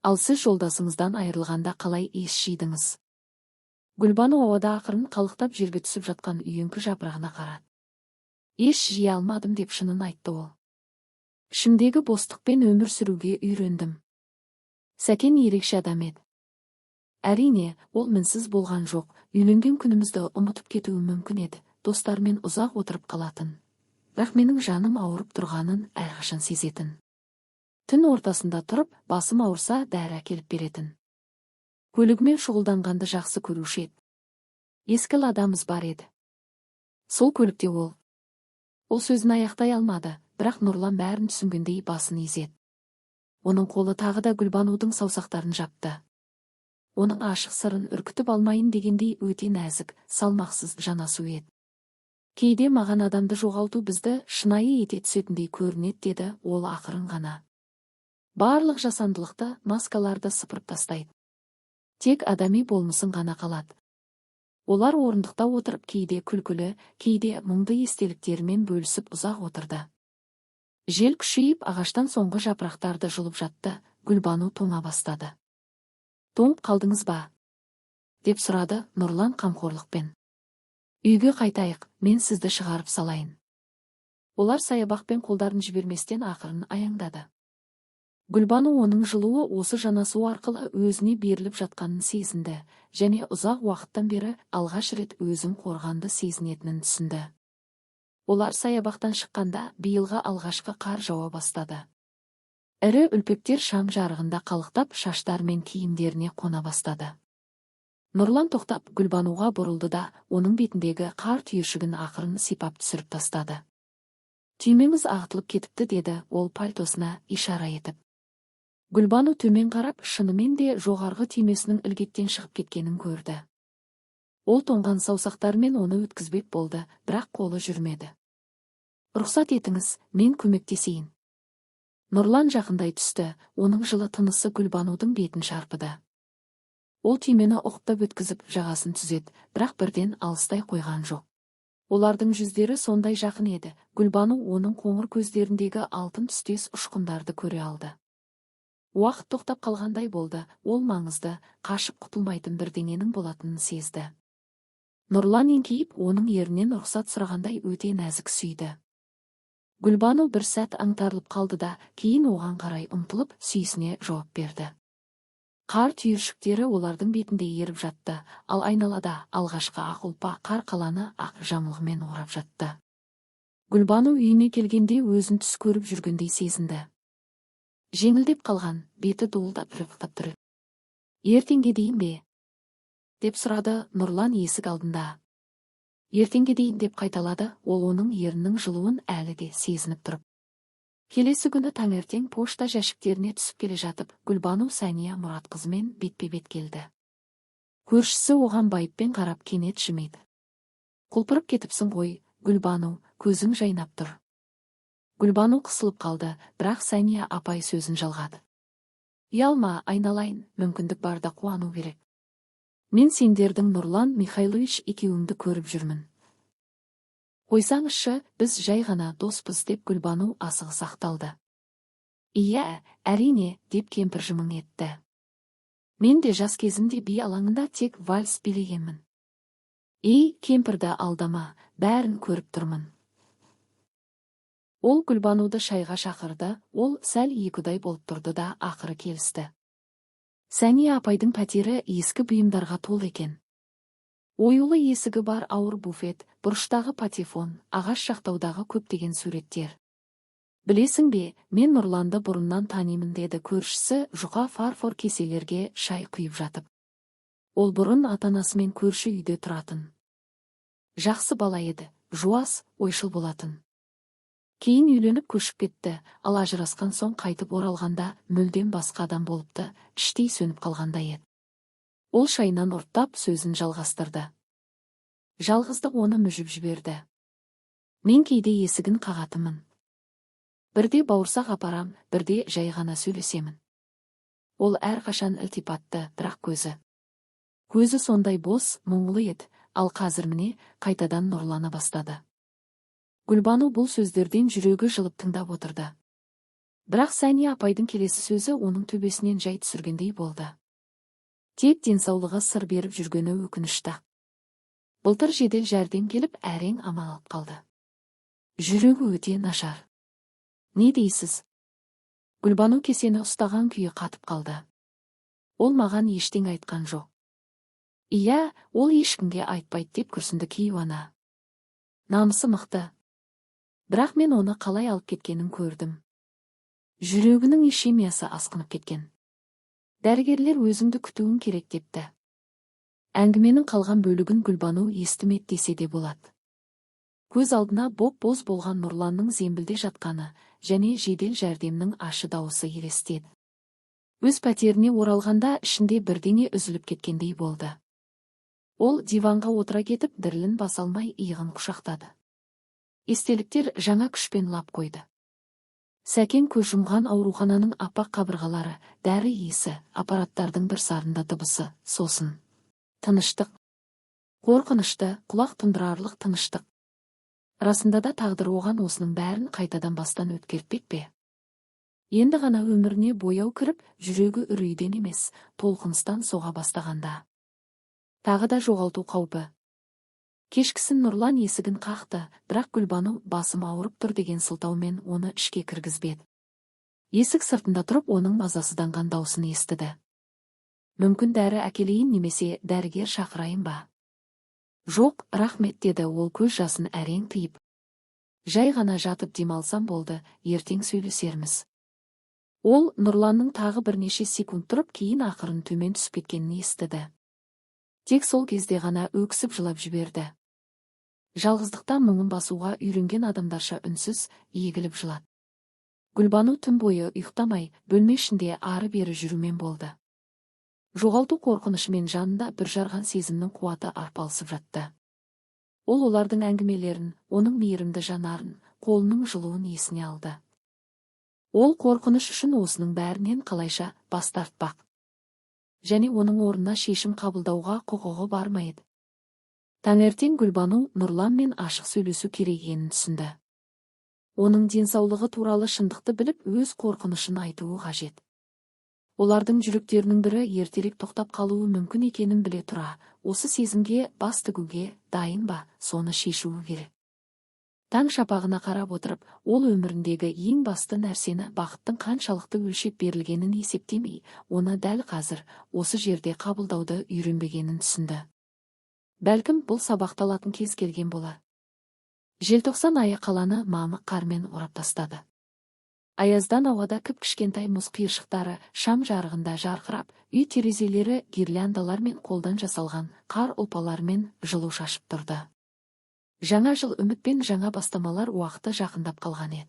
Ал сіз жолдасыңыздан айырылғанда қалай ес жидыңыз? Гүлбану ауада ақырын қалықтап жерге түсіп жатқан үйеңкі жапырағына қарады. Еш жия алмадым, деп шынын айтты ол. Ішімдегі бостықпен өмір сүруге үйрендім. Сәкен ерекше адам еді. Әрине, ол мінсіз болған жоқ, үйленген күнімізді ұмытып кетуі мүмкін еді, достармен ұзақ отырып қалатын. Бірақ менің жаным ауырып тұрғанын әрқашан сезетін. Түн ортасында тұрып, басым ауырса дәрі әкеліп беретін. Көлігімен шұғылданғанды жақсы көруші еді. Ескі ладамыз бар еді. Сол көлікте ол. Ол сөзін аяқтай алмады, бірақ Нұрлан бәрін түсінгендей басын изеді. Оның қолы тағы да Гүлбанудың саусақтарын жапты. Оның ашық сырын үркітіп алмайын дегендей өте нәзік, салмақсыз жанасу еді. Кейде маған адамды жоғалту бізді шынайы ете түсетіндей көрінеді, деді ол ақырын ғана. Барлық жасандылықты, маскаларды сыпырып тастайды. Тек адами болмысын ғана қалады. Олар орындықта отырып кейде күлкілі, кейде мұңды естеліктерімен бөлісіп ұзақ отырды. Жел күшейіп ағаштан соңғы жапырақтарды жұлып жатты, Гүлбану тоңа бастады. Тоңып қалдыңыз ба? Деп сұрады Нұрлан қамқорлықпен. Үйге қайтайық, мен сізді шығарып салайын. Олар саябақпен қолдарын жіберместен ақырын аяңдады. Гүлбану оның жылуы осы жанасу арқылы өзіне беріліп жатқанын сезінді, және ұзақ уақыттан бері алғаш рет өзін қорғанды сезінетінін түсінді. Олар саябақтан шыққанда биылғы алғашқы қар жауа бастады. Ірі үлпектер шам жарығында қалықтап шаштар мен киімдеріне қона бастады. Нұрлан тоқтап Гүлбануға бұрылды да, оның бетіндегі қар түйіршігін ақырын сипап түсіріп тастады. Түймеңіз ағытылып кетіпті, деді ол пальтосына ишара етіп. Гүлбану төмен қарап, шынымен де жоғарғы түймесінің ілгеттен шығып кеткенін көрді. Ол тоңған саусақтарымен оны өткізбек болды, бірақ қолы жүрмеді. Рұқсат етіңіз, мен көмектесейін. Нұрлан жақындай түсті, оның жылы тынысы Гүлбанудың бетін шарпыды. Ол түймені ұқтап өткізіп жағасын түзет, бірақ бірден алыстай қойған жоқ. Олардың жүздері сондай жақын еді, Гүлбану оның қоңыр көздеріндегі алтын түстес ұшқындарды көре алды. Уақыт тоқтап қалғандай болды, ол маңызды, қашып құтылмайтын бірдеңенің болатынын сезді. Нұрлан еңкейіп, оның ерінен рұқсат сұрағандай өте нәзік сүйді. Гүлбану бір сәт аңтарылып қалды да, кейін оған қарай ұмтылып, сүйісіне жауап берді. Қар түйіршіктері олардың бетінде еріп жатты, ал айналада алғашқы ақ ұлпа қар қаланы ақ жамылғымен орап жатты. Гүлбану үйіне келгенде өзін түс көріп жүргендей сезінді. Жеңілдеп қалған, беті дуылдап тұр. Ертеңге дейін бе? Деп сұрады Нұрлан есік алдында. Ертеңге дейін деп қайталады, ол оның ерінің жылуын әлі де сезініп тұрып. Келесі күні таңертең пошта жәшіктеріне түсіп келе жатып, Гүлбану Сәния Мұратқызымен бетпе-бет келді. Көршісі оған байыппен қарап кенет жымиды. Құлпырып кетіпсің ғой, Гүлбану, көзің жайнап тұр. Гүлбану қысылып қалды, бірақ Сәния апай сөзін жалғады. Ұялма, айналайын, мүмкіндік барда қуану керек. Мен сендердің Нұрлан Михайлович екеуіңді көріп жүрмін. Қойсаңызшы, біз жай ғана доспыз, деп Гүлбану асығыс ақталды. Иә, әрине, деп кемпір жымың етті. Мен де жас кезімде би алаңында тек вальс билегенмін. Кемпірді алдама, бәрін көріп тұрмын. Ол Гүлбануды шайға шақырды, ол сәл екідай болып тұрды да ақыры келісті. Сәния апайдың пәтері ескі бұйымдарға толы екен. Оюлы есігі бар ауыр буфет, бұрыштағы патефон, ағаш жақтаудағы көптеген суреттер. Білесің бе, мен Нұрланды бұрыннан танимын, деді көршісі жұқа фарфор кеселерге шай құйып жатып. Ол бұрын ата-анасымен көрші үйде тұратын. Жақсы бала еді, жуас, ойшыл болатын. Кейін үйленіп көшіп кетті, ал ажырасқан соң қайтып оралғанда мүлдем басқа адам болыпты, іштей сөніп қалғанда еді. Ол шайынан ұрттап сөзін жалғастырды. Жалғыздық оны мүжіп жіберді. Мен кейде есігін қағатымын. Бірде бауырсақ апарам, бірде жай ғана сөйлесемін. Ол әрқашан ілтипатты, бірақ көзі сондай бос, мұңлы еді, ал қазір міне қайтадан нұрлана бастады. Гүлбану бұл сөздерден жүрегі жылып тыңдап отырды. Бірақ Сәния апайдың келесі сөзі оның төбесінен жай түсіргендей болды. Тек денсаулығы сыр беріп жүргені өкінішті. Былтыр жедел жәрдем келіп әрең аман алып қалды. Жүрегі өте нашар. Не дейсіз? Гүлбану кесені ұстаған күйі қатып қалды. Ол маған ештеңе айтқан жоқ. Иә, ол ешкімге айтпайды, деп күрсінді кейуана. Намысы мықты. Бірақ мен оны қалай алып кеткенін көрдім. Жүрегінің ишемиясы асқынып кеткен. Дәрігерлер өзіңді күтуің керек депті. Әңгіменің қалған бөлігін Гүлбану естімеді десе де болады. Көз алдына боп-боз болған Нұрланның зембілде жатқаны және жедел жәрдемнің ашы дауысы елестеді. Өз пәтеріне оралғанда ішінде бірдеңе үзіліп кеткендей болды. Ол диванға отыра кетіп, дірілін баса алмай иығын құшақтады. Естеліктер жаңа күшпен лап қойды. Сәкен көз жұмған аурухананың аппақ қабырғалары, дәрі иісі, аппараттардың бір сарында дыбысы, сосын тыныштық. Қорқынышты, құлақ тұндырарлық тыныштық. Расында да тағдыр оған осының бәрін қайтадан бастан өткертпек пе? Енді ғана өміріне бояу кіріп, жүрегі үрейден емес, толқыныстан соға бастағанда. Тағы да жоғалту қаупі. Кешкісін Нұрлан есігін қақты, бірақ Гүлбану басым ауырып тұр деген сылтаумен оны ішке кіргізбеді. Есік сыртында тұрып, оның мазасызданған даусын естіді. Мүмкін дәрі әкелейін немесе дәрігер шақырайын ба? Жоқ, рахмет, деді ол көз жасын әрең тыйып. Жай ғана жатып демалсам болды, ертең сөйлесерміз. Ол Нұрланның тағы бірнеше секунд тұрып, кейін ақырын төмен түсіп кеткенін естіді. Тек сол кезде ғана өксіп жылап жіберді. Жалғыздықта мұңын басуға үйренген адамдарша үнсіз, егіліп жылады. Гүлбану түн бойы ұйықтамай, бөлме ішінде ары-бері жүрумен болды. Жоғалту қорқынышымен жанында бір жарған сезімнің қуаты арпалысып жатты. Ол олардың әңгімелерін, оның мейірімді жанарын, қолының жылуын есіне алды. Ол қорқыныш үшін осының бәрінен қалайша бас тартпақ. Және оның орнына шешім қабылдауға құқығы бар ма еді. Таңертең Гүлбану Нұрланмен ашық сөйлесу керек екенін түсінді. Оның денсаулығы туралы шындықты біліп, өз қорқынышын айтуы қажет. Олардың жүректерінің бірі ертерек тоқтап қалуы мүмкін екенін біле тұра, осы сезімге бас тігуге дайын ба, соны шешуі керек. Таң шапағына қарап отырып, ол өміріндегі ең басты нәрсені бақыттың қаншалықты өлшеп берілгенін есептемей, оны дәл қазір, осы жерде қабылдауды үйренбегенін түсінді. Бәлкім бұл сабақталатын кез келген болар. Желтоқсан айы қаланы мамық қармен орап тастады. Аяздан ауада кіп-кішкентай мұз қиыршықтары шам жарығында жарқырап, үй терезелері гирляндалар мен қолдан жасалған қар ұлпаларымен жылу шашып тұрды. Жаңа жыл үміт пен жаңа бастамалар уақыты жақындап қалған еді.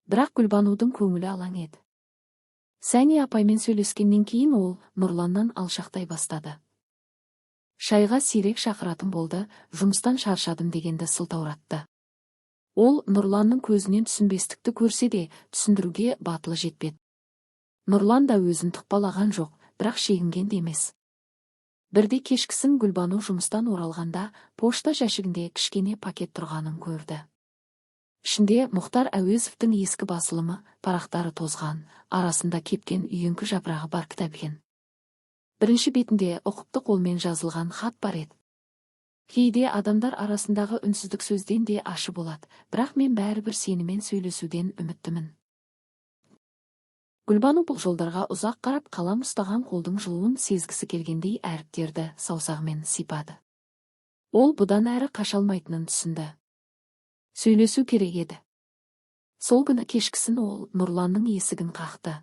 Бірақ Гүлбанудың көңілі алаң еді. Сәни апаймен сөйлескеннен кейін ол Нұрланнан алшақтай бастады. Шайға сирек шақыратын болды, жұмыстан шаршадым дегенді сылтауратты. Ол Нұрланның көзінен түсінбестікті көрсе де, түсіндіруге батылы жетпеді. Нұрлан да өзін тұқпалаған жоқ, бірақ шегінген де емес. Бірде кешкісін Гүлбану жұмыстан оралғанда, пошта жәшігінде кішкене пакет тұрғанын көрді. Ішінде Мұхтар Әуезовтің ескі басылымы, парақтары тозған, арасында кепкен үйеңкі жапырағы бар кітап екен. Бірінші бетінде ұқыпты қолмен жазылған хат бар еді. Кейде адамдар арасындағы үнсіздік сөзден де ашы болады, бірақ мен бәрібір сенімен сөйлесуден үміттімін. Гүлбану бұл жолдарға ұзақ қарап, қалам ұстаған қолдың жылуын сезгісі келгендей әріптерді саусағымен сипады. Ол бұдан әрі қашалмайтынын түсінді. Сөйлесу керек еді. Сол күні кешкісін ол Нұрланның есігін қақты.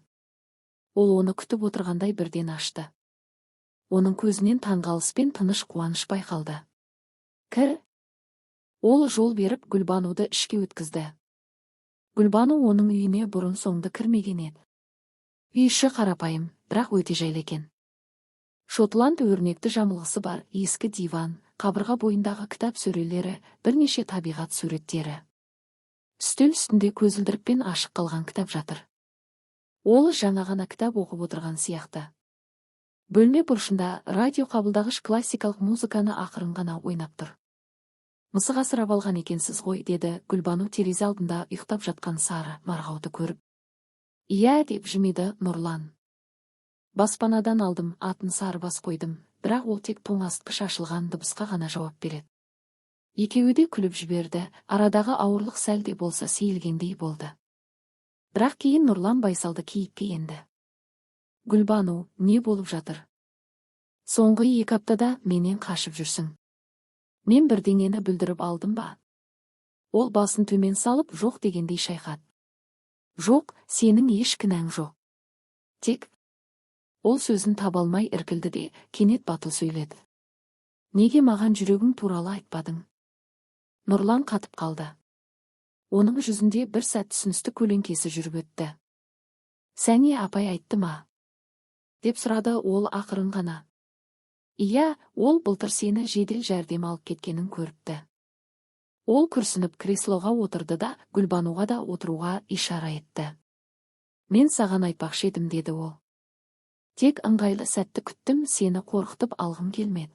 Ол оны күтіп отырғандай бірден ашты. Оның көзінен таңғалыс пен тыныш қуаныш байқалды. Кір. Ол жол беріп Гүлбануды ішке өткізді. Гүлбану оның үйіне бұрын соңды кірмеген еді. Үй іші қарапайым, бірақ өте жайлы екен. Шотланд өрнекті жамылғысы бар ескі диван, қабырға бойындағы кітап сөрелері, бірнеше табиғат суреттері. Үстел үстінде көзілдірікпен ашық қалған кітап жатыр. Ол жаңа ғана кітап оқып отырған сияқты. Бөлме бұрышында радио қабылдағыш классикалық музыканы ақырын ғана ойнап тұр. Мысық асырап алған екенсіз ғой, деді Гүлбану терезе алдында ұйықтап жатқан сары марғауды көріп. Иә, деп жымиды Нұрлан. Баспанадан алдым, атын Сарыбас қойдым, бірақ ол тек тоңазытқыш ашылған дыбысқа ғана жауап береді. Екеуі де күліп жіберді, арадағы ауырлық сәл де болса сейілгендей болды. Бірақ кейін Нұрлан байсалды кейіпке енді. Гүлбану, не болып жатыр? Соңғы 2 аптада менен қашып жүрсің. Мен бірдеңені бүлдіріп алдым ба? Ол басын төмен салып, жоқ дегендей шайқады. Жоқ, сенің еш кінәң жоқ. Тек, ол сөзін таба алмай іркілді де, кенет батыл сөйледі. Неге маған жүрегің туралы айтпадың? Нұрлан қатып қалды. Оның жүзінде бір сәт түсіністік көлеңкесі жүріп өтті. Сәни апай айтты ма? Деп сұрады ол ақырын ғана. Иә, ол былтыр сені жедел жәрдем алып кеткенін көріпті. Ол күрсініп креслоға отырды да Гүлбануға да отыруға ишара етті. Мен саған айтпақшы едім, деді ол. Тек ыңғайлы сәтті күттім, сені қорқытып алғым келмеді.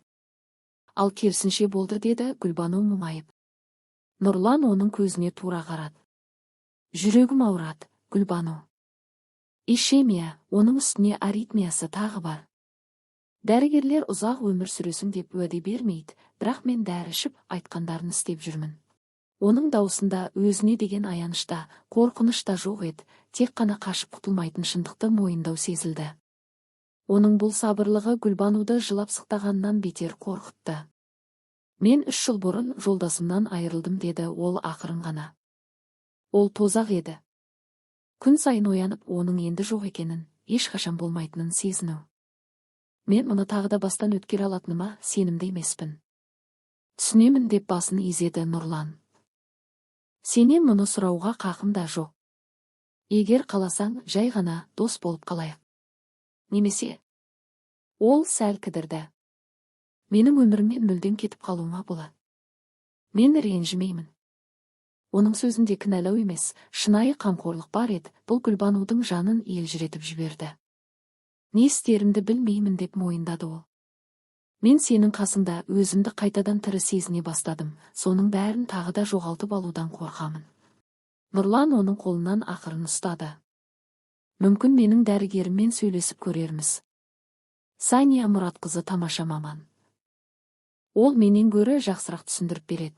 Ал керісінше болды, деді Гүлбану мұңайып. Нұрлан оның көзіне тура қарады. Жүрегім ауырады, Гүлбану. Ишемия, оның үстіне аритмиясы тағы бар. Дәрігерлер ұзақ өмір сүресің деп уәде бермейді, бірақ мен дәрі ішіп айтқандарын істеп жүрмін. Оның даусында өзіне деген аянышта, қорқынышта жоқ еді, тек қана қашып құтылмайтын шындықты мойындау сезілді. Оның бұл сабырлығы Гүлбануды жылап сықтағаннан бетер қорқытты. Мен 3 жыл бұрын жолдасымнан айырылдым, деді ол ақырын ғана. Ол тозақ еді. Күн сайын оянып, оның енді жоқ екенін, ешқашан болмайтынын сезіну. Мен мұны тағы да бастан өткере алатыныма сенімді емеспін. Түсінемін деп басын изеді Нұрлан. Сенен мұны сұрауға қақым да жоқ. Егер қаласаң, жай ғана дос болып қалайық. Немесе? Ол сәл кідірді. Менің өмірімнен мүлдем кетіп қалуыма болады. Мен ренжімеймін. Оның сөзінде кінәлау емес, шынайы қамқорлық бар еді, бұл Гүлбанудың жанын елжіретіп жіберді. Не істерімді білмеймін деп мойындады ол. Мен сенің қасыңда өзімді қайтадан тірі сезіне бастадым, соның бәрін тағы да жоғалтып алудан қорқамын. Нұрлан оның қолынан ақырын ұстады. Мүмкін менің дәрігеріммен сөйлесіп көрерміз. Сания Мұратқызы тамаша маман. Ол менен гөрі жақсырақ түсіндіріп береді.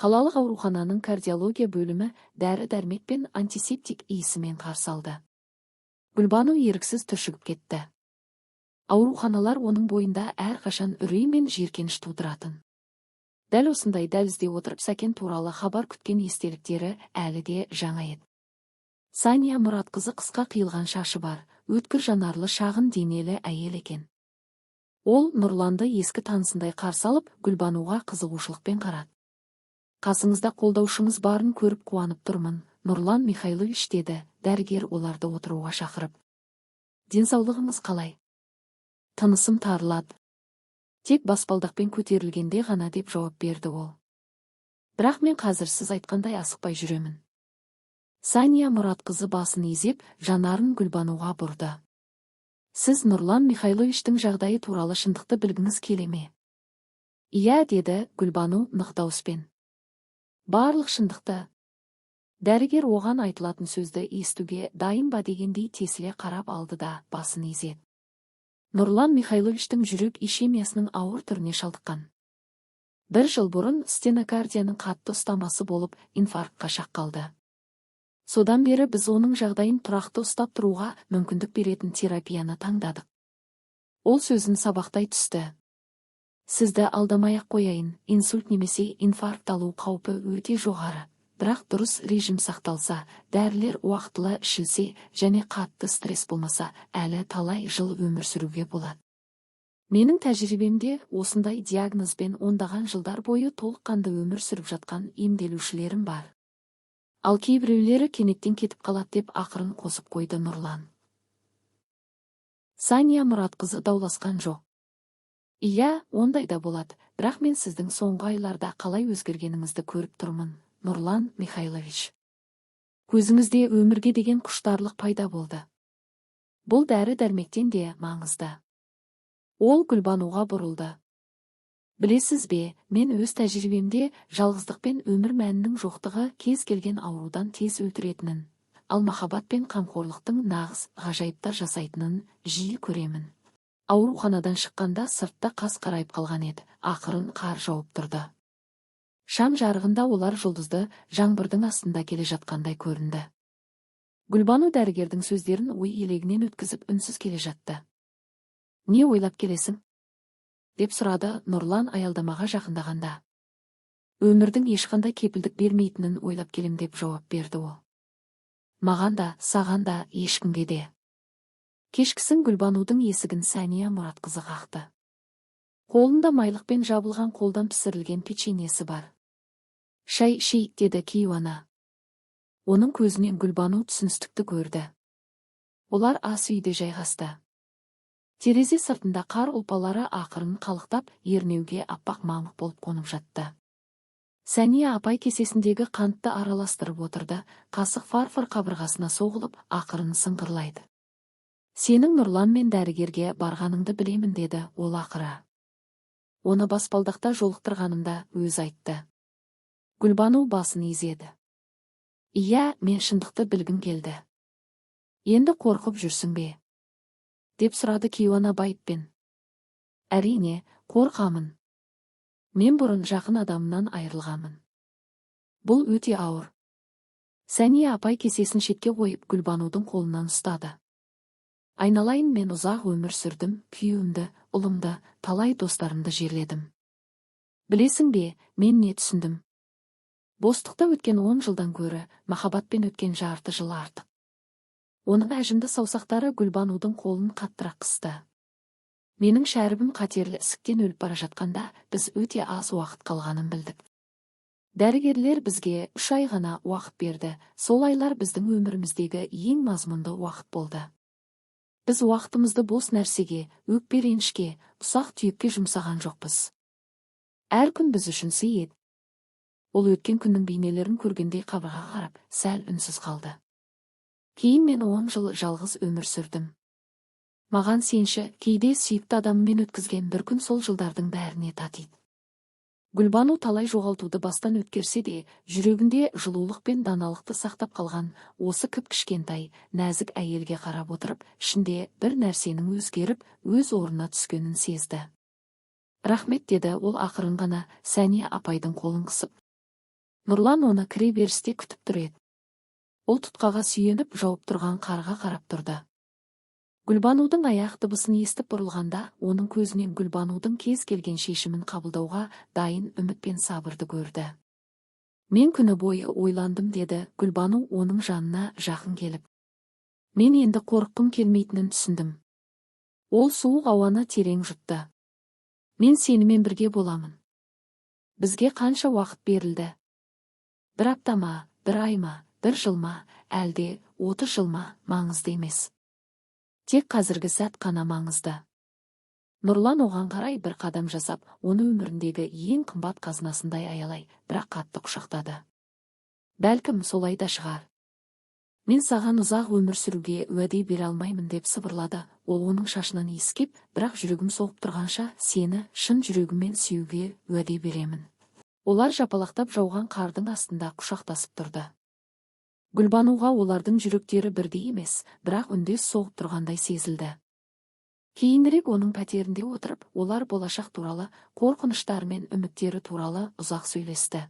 Қалалық аурухананың кардиология бөлімі дәрі-дәрмек пен антисептик иісімен қарсы алды. Гүлбану еріксіз түршігіп кетті. Ауруханалар оның бойында әрқашан үрей мен жиіркеніш тудыратын. Дәл осындай дәлізде отырып Сәкен туралы хабар күткен естеліктері әлі де жаңа еді. Сания Мұратқызы қысқа қиылған шашы бар, өткір жанарлы шағын денелі әйел екен. Ол Нұрланды ескі танысындай қарсы алып, Гүлбануға қызығушылықпен қарады. Қасыңызда қолдаушыңыз барын көріп қуанып тұрмын, Нұрлан Михайлович деді, дәрігер оларды отыруға шақырып. Денсаулығыңыз қалай? Тынысым тарылады. Тек баспалдақпен көтерілгенде ғана деп жауап берді ол. Бірақ мен қазір сіз айтқандай асықпай жүремін. Сания Мұратқызы басын изеп, жанарын Гүлбануға бұрды. Сіз Нұрлан Михайловичтің жағдайы туралы шындықты білгіңіз келе ме? Иә, деді Гүлбану нық дауыспен. Барлық шындықты. Дәрігер оған айтылатын сөзді естуге дайын ба дегендей тесіле қарап алды да басын изеді. Нұрлан Михайловичтің жүрек ишемиясының ауыр түріне шалдыққан. 1 жыл бұрын стенокардияның қатты ұстамасы болып инфарктқа шақ қалды. Содан бері біз оның жағдайын тұрақты ұстап тұруға мүмкіндік беретін терапияны таңдадық. Ол сөзін сабақтай түсті. Сізді алдамай-ақ қояйын, инсульт немесе инфаркт алу қаупі өте жоғары. Бірақ дұрыс режим сақталса, дәрілер уақытылы ішілсе және қатты стресс болмаса, әлі талай жыл өмір сүруге болады. Менің тәжірибемде осындай диагнозбен ондаған жылдар бойы толыққанды өмір сүріп жатқан емделушілерім бар. Ал кейбіреулері кенеттен кетіп қалады деп ақырын қосып қойды Нұрлан. Сания Мұратқызы дауласқан жоқ. Иә, ондай да болады, бірақ мен сіздің соңғы айларда қалай өзгергеніңізді көріп тұрмын, Нұрлан Михайлович. Көзіңізде өмірге деген құштарлық пайда болды. Бұл дәрі-дәрмектен де маңызды. Ол Гүлбануға бұрылды. Білесіз бе, мен өз тәжірибемде жалғыздық пен өмір мәнінің жоқтығы кез келген аурудан тез өлтіретінін, ал махаббат пен қамқорлықтың нағыз ғажайыптар жасайтынын жиі көремін. Ауруханадан шыққанда сыртта қас қарайып қалған еді, ақырын қар жауып тұрды. Шам жарығында олар жұлдызды жаңбырдың астында келе жатқандай көрінді. Гүлбану дәрігердің сөздерін ой елегінен өткізіп үнсіз келе жатты. Не ойлап келесің? Деп сұрады Нұрлан аялдамаға жақындағанда. Өмірдің ешқандай кепілдік бермейтінін ойлап келем деп жауап берді ол. Маған да, саған да, ешкімге де. Кешкісін Гүлбанудың есігін Сания Мұратқызы қақты. Қолында майлықпен жабылған қолдан пісірілген печеньесі бар. Шай ішейік деді кейуана. Оның көзінен Гүлбану түсіністікті көрді. Олар ас үйде жайғасты. Терезе сыртында қар ұлпалары ақырын қалықтап, ернеуге аппақ мамық болып қонып жатты. Сәния апай кесесіндегі қантты араластырып отырды, қасық фарфор қабырғасына соғылып, ақырын сыңғырлайды. Сенің Нұрланмен дәрігерге барғаныңды білемін деді ол ақыра. Оны баспалдақта жолықтырғанымда өз айтты. Гүлбану басын изеді. Иә, мен шындықты білгім келді. Енді қорқып жүрсің бе? Деп сұрады кейуана байыппен. Әрине, қорқамын. Мен бұрын жақын адамымнан айырылғамын. Бұл өте ауыр. Сәния апай кесесін шетке қойып Гүлбанудың қолынан ұстады. Айналайын, мен ұзақ өмір сүрдім, күйеуімді, ұлымды, талай достарымды жерледім. Білесің бе, мен не түсіндім? Бостықта өткен 10 жылдан көрі, махаббатпен өткен жарты жыл артық. Оның әжімді саусақтары Гүлбанудың қолын қаттырақ қысты. Менің шәрібім қатерлі ісіктен өліп бара жатқанда, біз өте аз уақыт қалғанын білдік. Дәрігерлер бізге 3 ай ғана уақыт берді. Сол айлар біздің өміріміздегі ең мазмұнды уақыт болды. Біз уақытымызды бос нәрсеге, өкпе ренішке, ұсақ түйекке жұмсаған жоқпыз. Әр күн біз үшін сый еді. Ол өткен күннің бейнелерін көргендей қабырға қарап, сәл үнсіз қалды. Кейін мен 10 жыл жалғыз өмір сүрдім. Маған сенші, кейде сүйікті адаммен өткізген бір күн сол жылдардың бәріне татиды. Гүлбану талай жоғалтуды бастан өткерсе де, жүрегінде жылулық пен даналықты сақтап қалған осы кіп-кішкентай, нәзік әйелге қарап отырып, ішінде бір нәрсенің өзгеріп, өз орнына түскенін сезді. Рахмет, деді ол ақырын ғана, Сәния апайдың қолын қысып. Нұрлан оны кіре берісте күтіп тұр еді. Ол тұтқаға сүйеніп жауып тұрған қарға қарап тұрды. Гүлбанудың аяқ дыбысын естіп бұрылғанда, оның көзінен Гүлбанудың кез келген шешімін қабылдауға дайын үміт пен сабырды көрді. Мен күні бойы ойландым, деді Гүлбану оның жанына жақын келіп. Мен енді қорыққым келмейтінін түсіндім. Ол суық ауаны терең жұтты. Мен сенімен бірге боламын. Бізге қанша уақыт берілді? 1 апта ма, 1 ай ма, 1 жыл ма, әлде 30 жыл ма, маңызды емес. Тек қазіргі сәт қана маңызды. Нұрлан оған қарай бір қадам жасап, оны өміріндегі ең қымбат қазынасындай аялай, бірақ қатты құшақтады. Бәлкім солай да шығар. Мен саған ұзақ өмір сүруге уәде бере алмаймын, деп сыбырлады. Ол оның шашынан иіскеп, бірақ жүрегім соғып тұрғанша, сені шын жүрегіммен сүюге уәде беремін. Олар жапалақтап жауған қардың астында құшақтасып тұрды. Гүлбануға олардың жүректері бірдей емес, бірақ үндес соғып тұрғандай сезілді. Кейінірек оның пәтерінде отырып, олар болашақ туралы, қорқыныштары мен үміттері туралы ұзақ сөйлесті.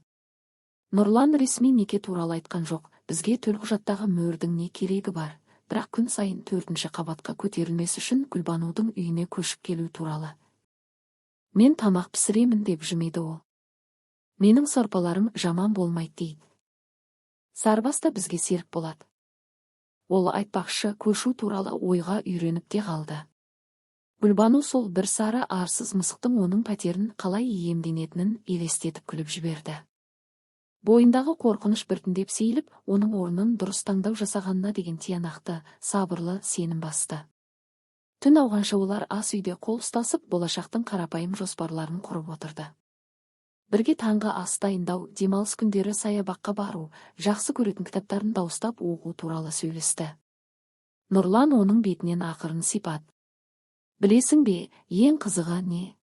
Нұрлан ресми неке туралы айтқан жоқ, бізге төлқұжаттағы мөрдің не керегі бар, бірақ күн сайын 4-ші қабатқа көтерілмес үшін Гүлбанудың үйіне көшіп келу туралы. Мен тамақ пісіремін, деп жымиды ол. Менің сорпаларым жаман болмайды, дейді. Сарбас та бізге серік болады. Ол айтпақшы, көшу туралы ойға үйреніп те қалды. Гүлбану сол бір сары арсыз мысықтың оның пәтерін қалай иемденетінін елестетіп күліп жіберді. Бойындағы қорқыныш біртіндеп сейіліп, оның орнын дұрыс таңдау жасағанына деген тиянақты, сабырлы сенім басты. Түн ауғанша олар ас үйде қол ұстасып, болашақтың қарапайым жоспарларын құрып отырды. Бірге таңғы ас дайындау, демалыс күндері саябаққа бару, жақсы көретін кітаптарын дауыстап оқу туралы сөйлесті. Нұрлан оның бетінен ақырын сипат. Білесің бе, ең қызығы не?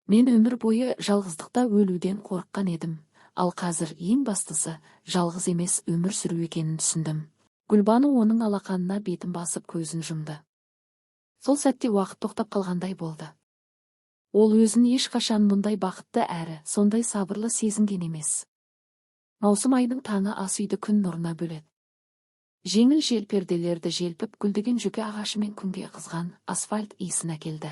Мен өмір бойы жалғыздықта өлуден қорыққан едім, ал қазір ең бастысы жалғыз емес өмір сүру екенін түсіндім. Гүлбану оның алақанына бетін басып көзін жұмды. Сол сәтте уақыт тоқтап қалғандай болды. Ол өзін ешқашан мұндай бақытты әрі сондай сабырлы сезінген емес. Маусым айының таңы ас үйді күн нұрына бөледі. Жеңіл жел перделерді желпіп, гүлдеген жүке ағашы мен күнге қызған асфальт иісін әкелді.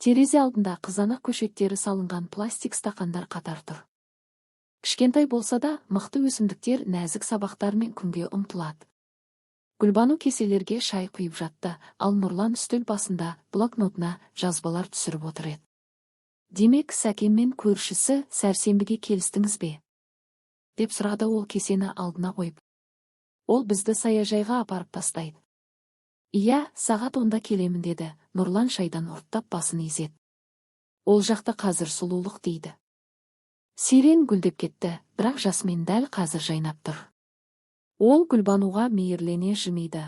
Терезе алдында қызанақ көшеттері салынған пластик стақандар қатар тұр. Кішкентай болса да, мықты өсімдіктер нәзік сабақтармен күнге ұмтылады. Гүлбану кеселерге шай құйып жатты, ал Нұрлан үстел басында блокнотына жазбалар түсіріп отыр еді. Демек, Сәкенмен көршісі сәрсенбіге келістіңіз бе? Деп сұрады ол кесені алдына қойып. Ол бізді саяжайға апарып тастайды. Иә, сағат 10-да келемін, деді. Нұрлан шайдан ұрттап басын изеді. Ол жақта қазір сұлулық дейді. Сирен гүлдеп кетті, бірақ жасмен дәл қазір жайнап тұр. Ол Гүлбануға мейірлене жымиды.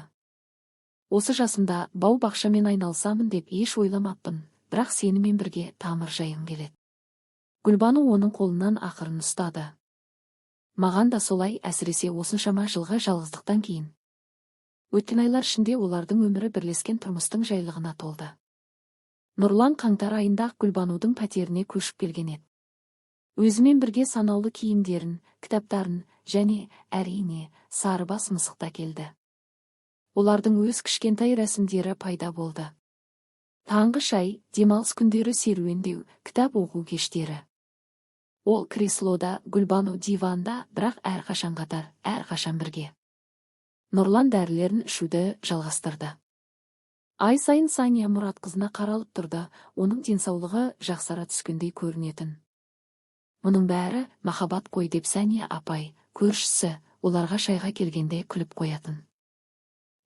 Осы жасымда бау-бақшамен айналсамын деп еш ойламаппын, бірақ сенімен бірге тамыр жайын келеді. Гүлбану оның қолынан ақырын ұстады. Маған да солай, әсіресе осыншама жылғы жалғыздықтан кейін. Өткен айлар ішінде олардың өмірі бірлескен тұрмыстың жайлығына толды. Нұрлан қаңтар айында Гүлбанудың пәтеріне көшіп келген еді. Өзімен бірге санаулы киімдерін, кітаптарын және, әрине, сарыбас мысықта келді. Олардың өз кішкентай рәсімдері пайда болды. Таңғы шай, демалыс күндері серуендеу, кітап оқу кештері. Ол креслода, Гүлбану диванда, бірақ әрқашан қатар, әрқашан бірге. Нұрлан дәрілерін ішуді жалғастырды. Ай сайын Сания Мұратқызына қаралып тұрды, оның денсаулығы жақсара түскендей көрінетін. Мұның бәрі махаббат қой деп Сания апай, көршісі, оларға шайға келгенде күліп қоятын.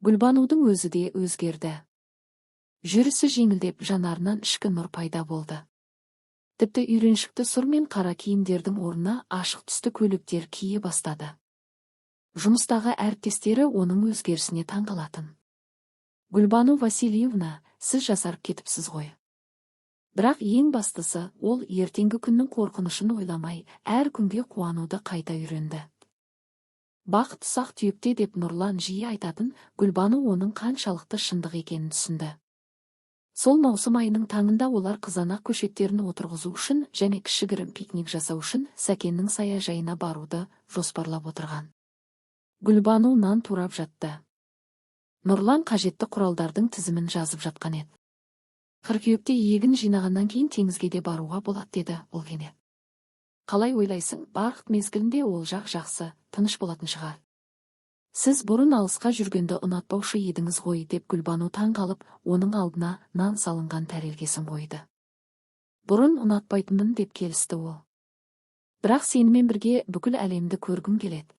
Гүлбанудың өзі де өзгерді. Жүрісі жеңілдеп, жанарынан ішкі нұр пайда болды. Тіпті үйреншікті сұр мен қара киімдердің орнына ашық түсті көйлектер кие бастады. Жұмыстағы әріптестері оның өзгерісіне таңғалатын. Гүлбану Васильевна, сіз жасарып кетіпсіз ғой. Бірақ ең бастысы, ол ертеңгі күннің қорқынышын ойламай, әр күнге қуануды қайта үйренді. Бақыт ұсақ түйекте деп Нұрлан жиі айтатын, Гүлбану оның қаншалықты шындық екенін түсінді. Сол маусым айының таңында олар қызанақ көшеттерін отырғызу үшін және кішігірім пикник жасау үшін Сәкеннің саяжайына баруды жоспарлап отырған. Гүлбану нан турап жатты. Нұрлан қажетті құралдардың тізімін жазып жатқан еді. Қыркүйекте егін жинағаннан кейін теңізге де баруға болады деді ол кенет. Қалай ойлайсың, бақыт мезгілінде ол жақсы, тыныш болатын шығар. Сіз бұрын алысқа жүргенді ұнатпаушы едіңіз ғой деп Гүлбану таң қалып, оның алдына нан салынған тәрелкесін қойды. Бұрын ұнатпайтынмын деп келісті ол. Бірақ сенімен бірге бүкіл әлемді көргім келеді.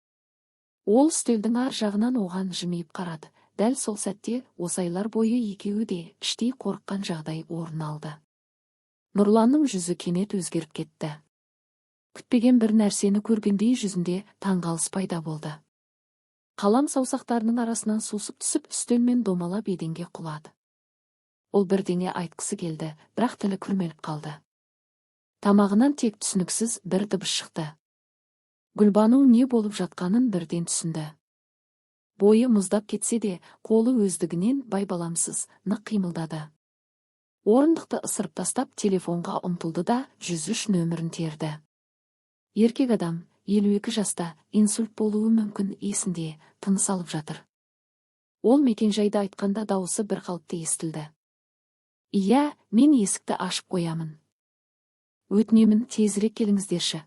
Ол үстелдің ар жағынан оған жымиып қарады. Дәл сол сәтте осы айлар бойы екеуі де іштей қорыққан жағдай орын алды. Нұрланның жүзі кенет өзгеріп кетті. Күтпеген бір нәрсені көргендей жүзінде таңғалыс пайда болды. Қалам саусақтарының арасынан сусып түсіп үстелмен домалап еденге құлады. Ол бірдеңе айтқысы келді, бірақ тілі күрмеліп қалды. Тамағынан тек түсініксіз бір дыбыс шықты. Гүлбану не болып жатқанын бірден түсінді. Бойы мұздап кетсе де, қолы өздігінен байбаламсыз нық қимылдады. Орындықты ысырып тастап телефонға ұмтылды да 103 нөмірін терді. Еркек адам, 52 жаста, инсульт болуы мүмкін, есінде, тыныс алып жатыр. Ол мекенжайды айтқанда дауысы бір қалыпты естілді. Иә, мен есікті ашып қоямын. Өтінемін, тезірек келіңіздерші.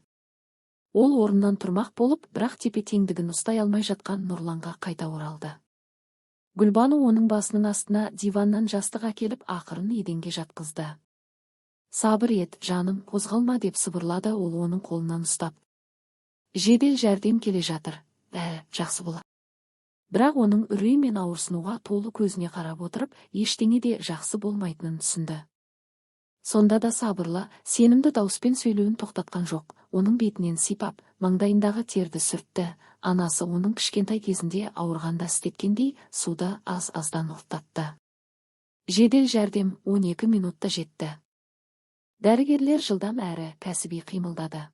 Ол орнынан тұрмақ болып, бірақ тепе-теңдігін ұстай алмай жатқан Нұрланға қайта оралды. Гүлбану оның басының астына диваннан жастық әкеліп ақырын еденге жатқызды. Сабыр ет, жаным, қозғалма деп сыбырлады ол оның қолынан ұстап. Жедел жәрдем келе жатыр. Жақсы болады. Бірақ оның үрей мен ауырсынуға толы көзіне қарап отырып, ештеңе де жақсы болмайтынын түсінді. Сонда да сабырлы, сенімді дауыспен сөйлеуін тоқтатқан жоқ. Оның бетінен сипап, маңдайындағы терді сүртті. Анасы оның кішкентай кезінде ауырғанда істеткендей суды аз-аздан ұрттатты. Жедел жәрдем 12 минутта жетті. Дәрігерлер жылдам әрі кәсіби қимылдады.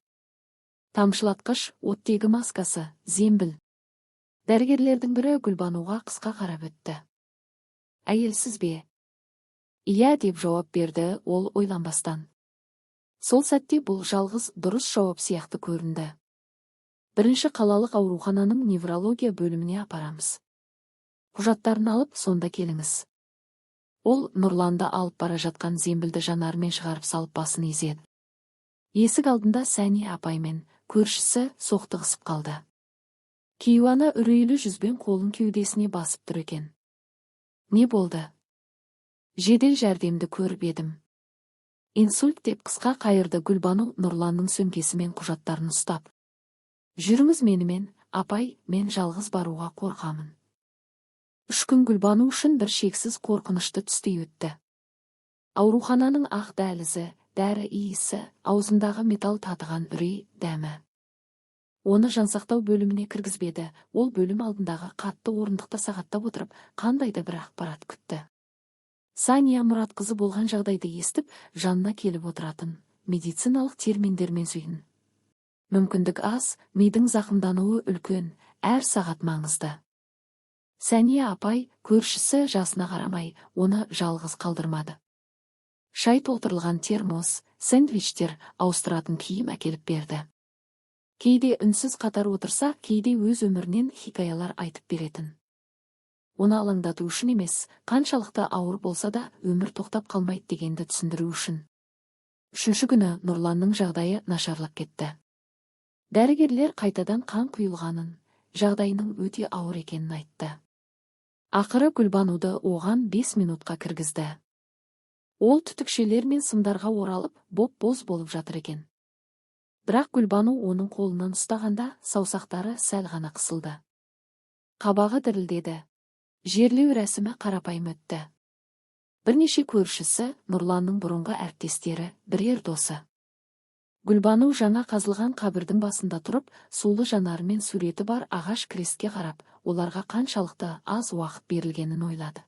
Тамшылатқыш, оттегі маскасы, зембіл. Дәрігерлердің бірі Гүлбануға қысқа қарап өтті. Әйелсіз бе? Иә деп жауап берді ол ойланбастан. Сол сәтте бұл жалғыз дұрыс жауап сияқты көрінді. Бірінші қалалық аурухананың неврология бөліміне апарамыз. Құжаттарын алып, сонда келіңіз. Ол Нұрланды алып бара жатқан зембілді жанарымен шығарып салып басын изеді. Есік алдында Сәния апаймен көршісі соқтығысып қалды. Кейуана үрейлі жүзбен қолын кеудесіне басып тұр екен. Не болды? Жедел жәрдемді көріп едім. Инсульт деп қысқа қайырды Гүлбану Нұрланның сөмкесімен құжаттарын ұстап. Жүріңіз менімен, апай, мен жалғыз баруға қорқамын. 3 күн Гүлбану үшін бір шексіз қорқынышты түстей өтті. Аурухананың ақ дәлізі, дәрі иісі, аузындағы металл татыған үрей дәмі. Оны жансақтау бөліміне кіргізбеді. Ол бөлім алдындағы қатты орындықта сағаттап отырып, қандайда бір ақпарат күтті. Сания Мұратқызы болған жағдайды естіп, жанына келіп отыратын медициналық терминдермен сөйлін. Мүмкіндік аз, мидың зақымдануы үлкен, әр сағат маңызды. Сәния апай, көршісі жасына қарамай, оны жалғыз қалдырмады. Шай толтырылған термос, сэндвичтер, ауыстыратын киім әкеліп берді. Кейде үнсіз қатар отырса, кейде өз өмірінен хикаялар айтып беретін. Оны алаңдату үшін емес, қаншалықты ауыр болса да өмір тоқтап қалмайды дегенді түсіндіру үшін. 3-ші күні Нұрланның жағдайы нашарлап кетті. Дәрігерлер қайтадан қан құйылғанын, жағдайының өте ауыр екенін айтты. Ақыры Гүлбануды оған 5 минутқа кіргізді. Ол түтікшелер мен сымдарға оралып, боп-боз болып жатыр екен. Бірақ Гүлбану оның қолынан ұстағанда саусақтары сәл ғана қысылды. Қабағы дірілдеді. Жерлеу рәсімі қарапайым өтті. Бірнеше көршісі, Нұрланның бұрынғы әріптестері, бірер досы. Гүлбану жаңа қазылған қабірдің басында тұрып, сулы жанарымен суреті бар ағаш крестке қарап, оларға қаншалықты аз уақыт берілгенін ойлады.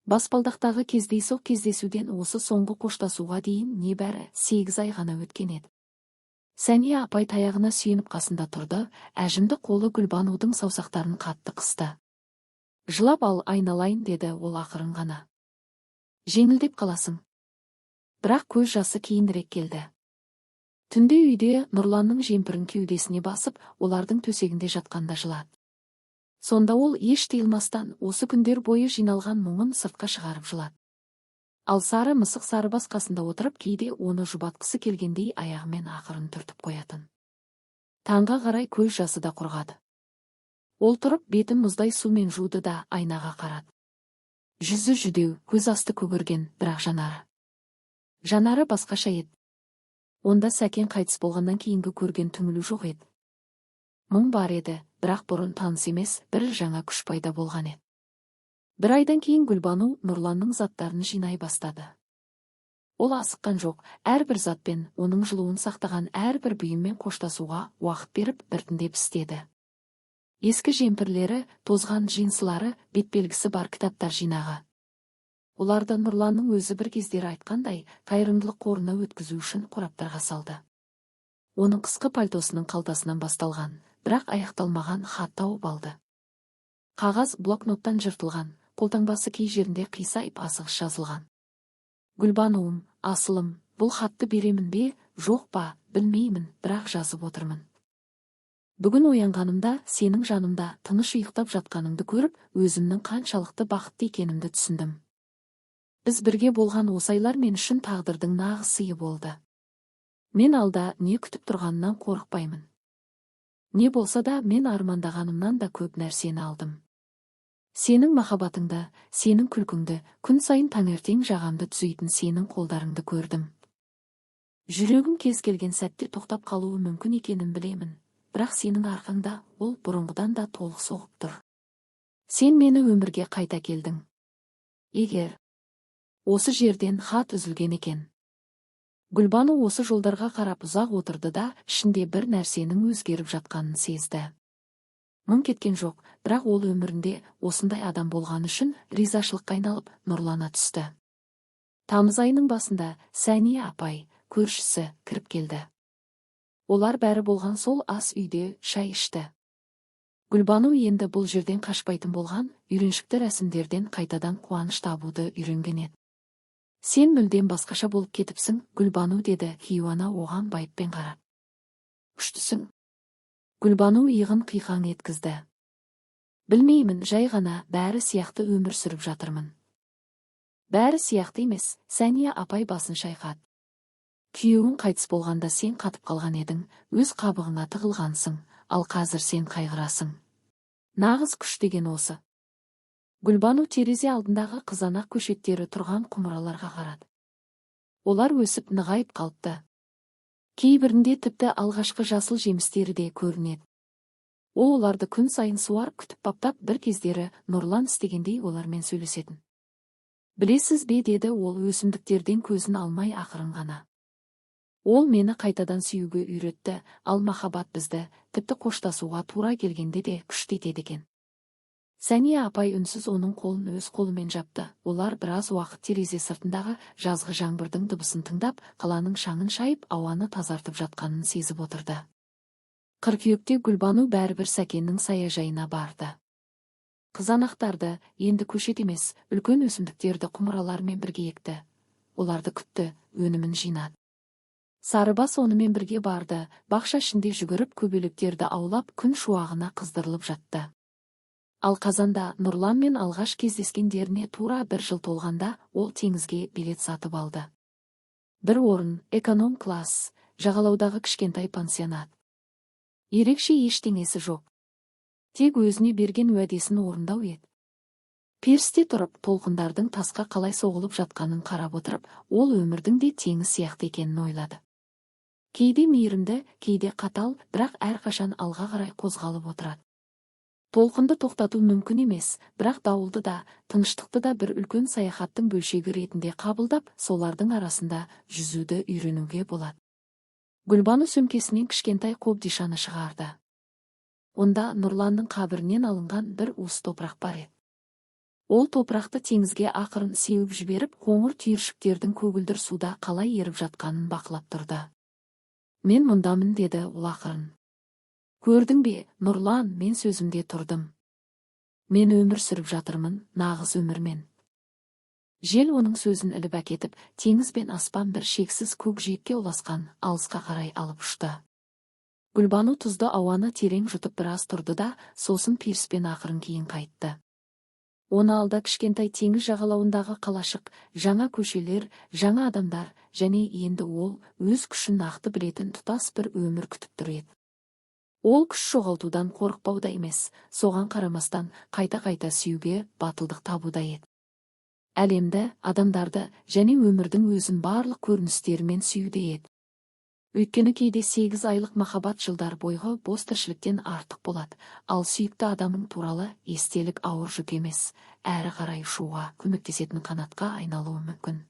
Баспалдақтағы кездейсоқ кездесуден осы соңғы қоштасуға дейін небәрі 8 ай ғана өткен еді. Сәния апай таяғына сүйеніп қасында тұрды, әжімді қолы Гүлбанудың саусақтарын қатты қысты. Жылап ал, айналайын, деді ол ақырын ғана. Жеңілдеп қаласың. Бірақ көз жасы кейінірек келді. Түнде үйде Нұрланның жемпірін кеудесіне басып, олардың төсегінде жатқанда жылады. Сонда ол еш тыйылмастан осы күндер бойы жиналған мұңын сыртқа шығарып жылады. Ал сары мысық Сарыбас қасында отырып, кейде оны жұбатқысы келгендей аяғымен ақырын түртіп қоятын. Таңға қарай көз жасы да құрғады. Ол тұрып, бетін мұздай сумен жуды да айнаға қарады. Жүзі жүдеу, көз асты көгерген, бірақ жанары басқаша еді. Онда Сәкен қайтыс болғаннан кейінгі көрген түңілу жоқ еді. Мұң бар еді, бірақ бұрын таныс емес, бір жаңа күш пайда болған еді. Бір айдан кейін Гүлбану Нұрланның заттарын жинай бастады. Ол асыққан жоқ, әрбір затпен, оның жылуын сақтаған әрбір бұйыммен қоштасуға уақыт беріп, біртіндеп істеді. Ескі жемпірлері, тозған жинсылары, бетбелгісі бар кітаптар жинағы. Оларды Нұрланның өзі бір кездері айтқандай, қайырымдылық қорына өткізу үшін қораптарға салды. Оның қысқы пальтосының қалтасынан басталған, бірақ аяқталмаған хат тауып алды. Қағаз блокноттан жыртылған, қолтаңбасы кей жерінде қисайып асығыс жазылған. Гүлбануым, асылым, бұл хатты беремін бе, жоқ па, білмеймін, бірақ жазып отырмын. Бүгін оянғанымда, сенің жанымда тыныш ұйықтап жатқаныңды көріп, өзімнің қаншалықты бақытты екенімді түсіндім. Біз бірге болған осайлар мен үшін тағдырдың нағыз сыйы болды. Мен алда не күтіп тұрғанынан қорықпаймын. Не болса да мен армандағанымнан да көп нәрсені алдым. Сенің махаббатыңды, сенің күлкіңді, күн сайын таңертең жағамды түзейтін сенің қолдарыңды көрдім. Жүрегім кез келген сәтте тоқтап қалуы мүмкін екенін білемін, бірақ сенің арқаңда ол бұрынғыдан да толық соғып тұр. Сен мені өмірге қайта келдің. Егер осы жерден хат үзілген екен. Гүлбану осы жолдарға қарап ұзақ отырды да, ішінде бір нәрсенің өзгеріп жатқанын сезді. Мұң кеткен жоқ, бірақ ол өмірінде осындай адам болған үшін ризашылыққа айналып нұрлана түсті. Тамыз айының басында Сәния апай, көршісі, кіріп келді. Олар бәрі болған сол ас үйде шай ішті. Гүлбану енді бұл жерден қашпайтын болған, үйреншікті рәсімдерден қайтадан қуаныш табуды үйренген еді. Сен мүлдем басқаша болып кетіпсің, Гүлбану, деді Хиуана оған байыппен қарап. Күштісің. Гүлбану иығын қиқаң еткізді. Білмеймін, жай ғана бәрі сияқты өмір сүріп жатырмын. Бәрі сияқты емес, Сәния апай басын шайқады. Күйеуің қайтыс болғанда сен қатып қалған едің, өз қабығыңа тығылғансың, ал қазір сен қайғырасың. Нағыз күш деген осы. Гүлбану терезе алдындағы қызанақ көшеттері тұрған құмыраларға қарады. Олар өсіп нығайып қалыпты. Кейбірінде тіпті алғашқы жасыл жемістері де көрінеді. Ол оларды күн сайын суарып күтіп баптап, бір кездері Нұрлан істегендей олармен сөйлесетін. Білесіз бе, деді ол өсімдіктерден көзін алмай ақырын ғана. Ол мені қайтадан сүюге үйретті, ал махаббат бізді, тіпті қоштасуға тура келгенде де күштетеді екен. Сәния апай үнсіз оның қолын өз қолымен жапты. Олар біраз уақыт терезе сыртындағы жазғы жаңбырдың дыбысын тыңдап, қаланың шаңын шайып, ауаны тазартып жатқанын сезіп отырды. Қыркүйекте Гүлбану бәрібір Сәкеннің саяжайына барды. Қызанақтарды, енді көшет емес, үлкен өсімдіктерді құмыралармен бірге екті. Оларды күтті, өнімін жинады. Сарыбас онымен бірге барды, бақша ішінде жүгіріп көбелектерді аулап, күн шуағына қыздырылып жатты. Ал қазанда Нұрланмен алғаш кездескендеріне тура 1 жыл толғанда ол теңізге билет сатып алды. Бір орын, эконом класс, жағалаудағы кішкентай пансионат. Ерекше ештеңесі жоқ. Тек өзіне берген уәдесін орындау еді. Перісте тұрып, толқындардың тасқа қалай соғылып жатқанын қарап отырып, ол өмірдің де теңіз сияқты екенін ойлады. Кейде мейірімді, кейде қатал, бірақ әрқашан алға қарай қозғалып отырады. Толқынды тоқтату мүмкін емес, бірақ дауылды да, тыныштықты да бір үлкен саяхаттың бөлшегі ретінде қабылдап, солардың арасында жүзуді үйренуге болады. Гүлбану сөмкесінен кішкентай қобдишаны шығарды. Онда Нұрланның қабірінен алынған бір уыс топырақ бар еді. Ол топырақты теңізге ақырын сеуіп жіберіп, қоңыр түйіршіктердің көгілдір суда қалай еріп жатқанын бақылап тұрды. Мен мұндамын, деді ол ақырын. Көрдің бе, Нұрлан, мен сөзімде тұрдым. Мен өмір сүріп жатырмын, нағыз өмірмен. Жел оның сөзін іліп әкетіп, теңіз бен аспан бір шексіз көкжиекке ұласқан алысқа қарай алып ұшты. Гүлбану тұзды ауаны терең жұтып біраз тұрды да, сосын пирспен ақырын кейін қайтты. Оны алда кішкентай теңіз жағалауындағы қалашық, жаңа көшелер, жаңа адамдар, және енді ол өз күшін нақты білетін тұтас бір өмір күтіп тұр еді. Ол күш жоғалтудан қорықпауда емес, соған қарамастан қайта-қайта сүюге батылдық табуда еді. Әлемді, адамдарды және өмірдің өзін барлық көріністерімен сүюде еді. Өйткені кейде 8 айлық махаббат жылдар бойғы бос тіршіліктен артық болады, ал сүйікті адамың туралы естелік ауыр жүк емес, әрі қарай ұшуға көмектесетін қанатқа айналуы мүмкін.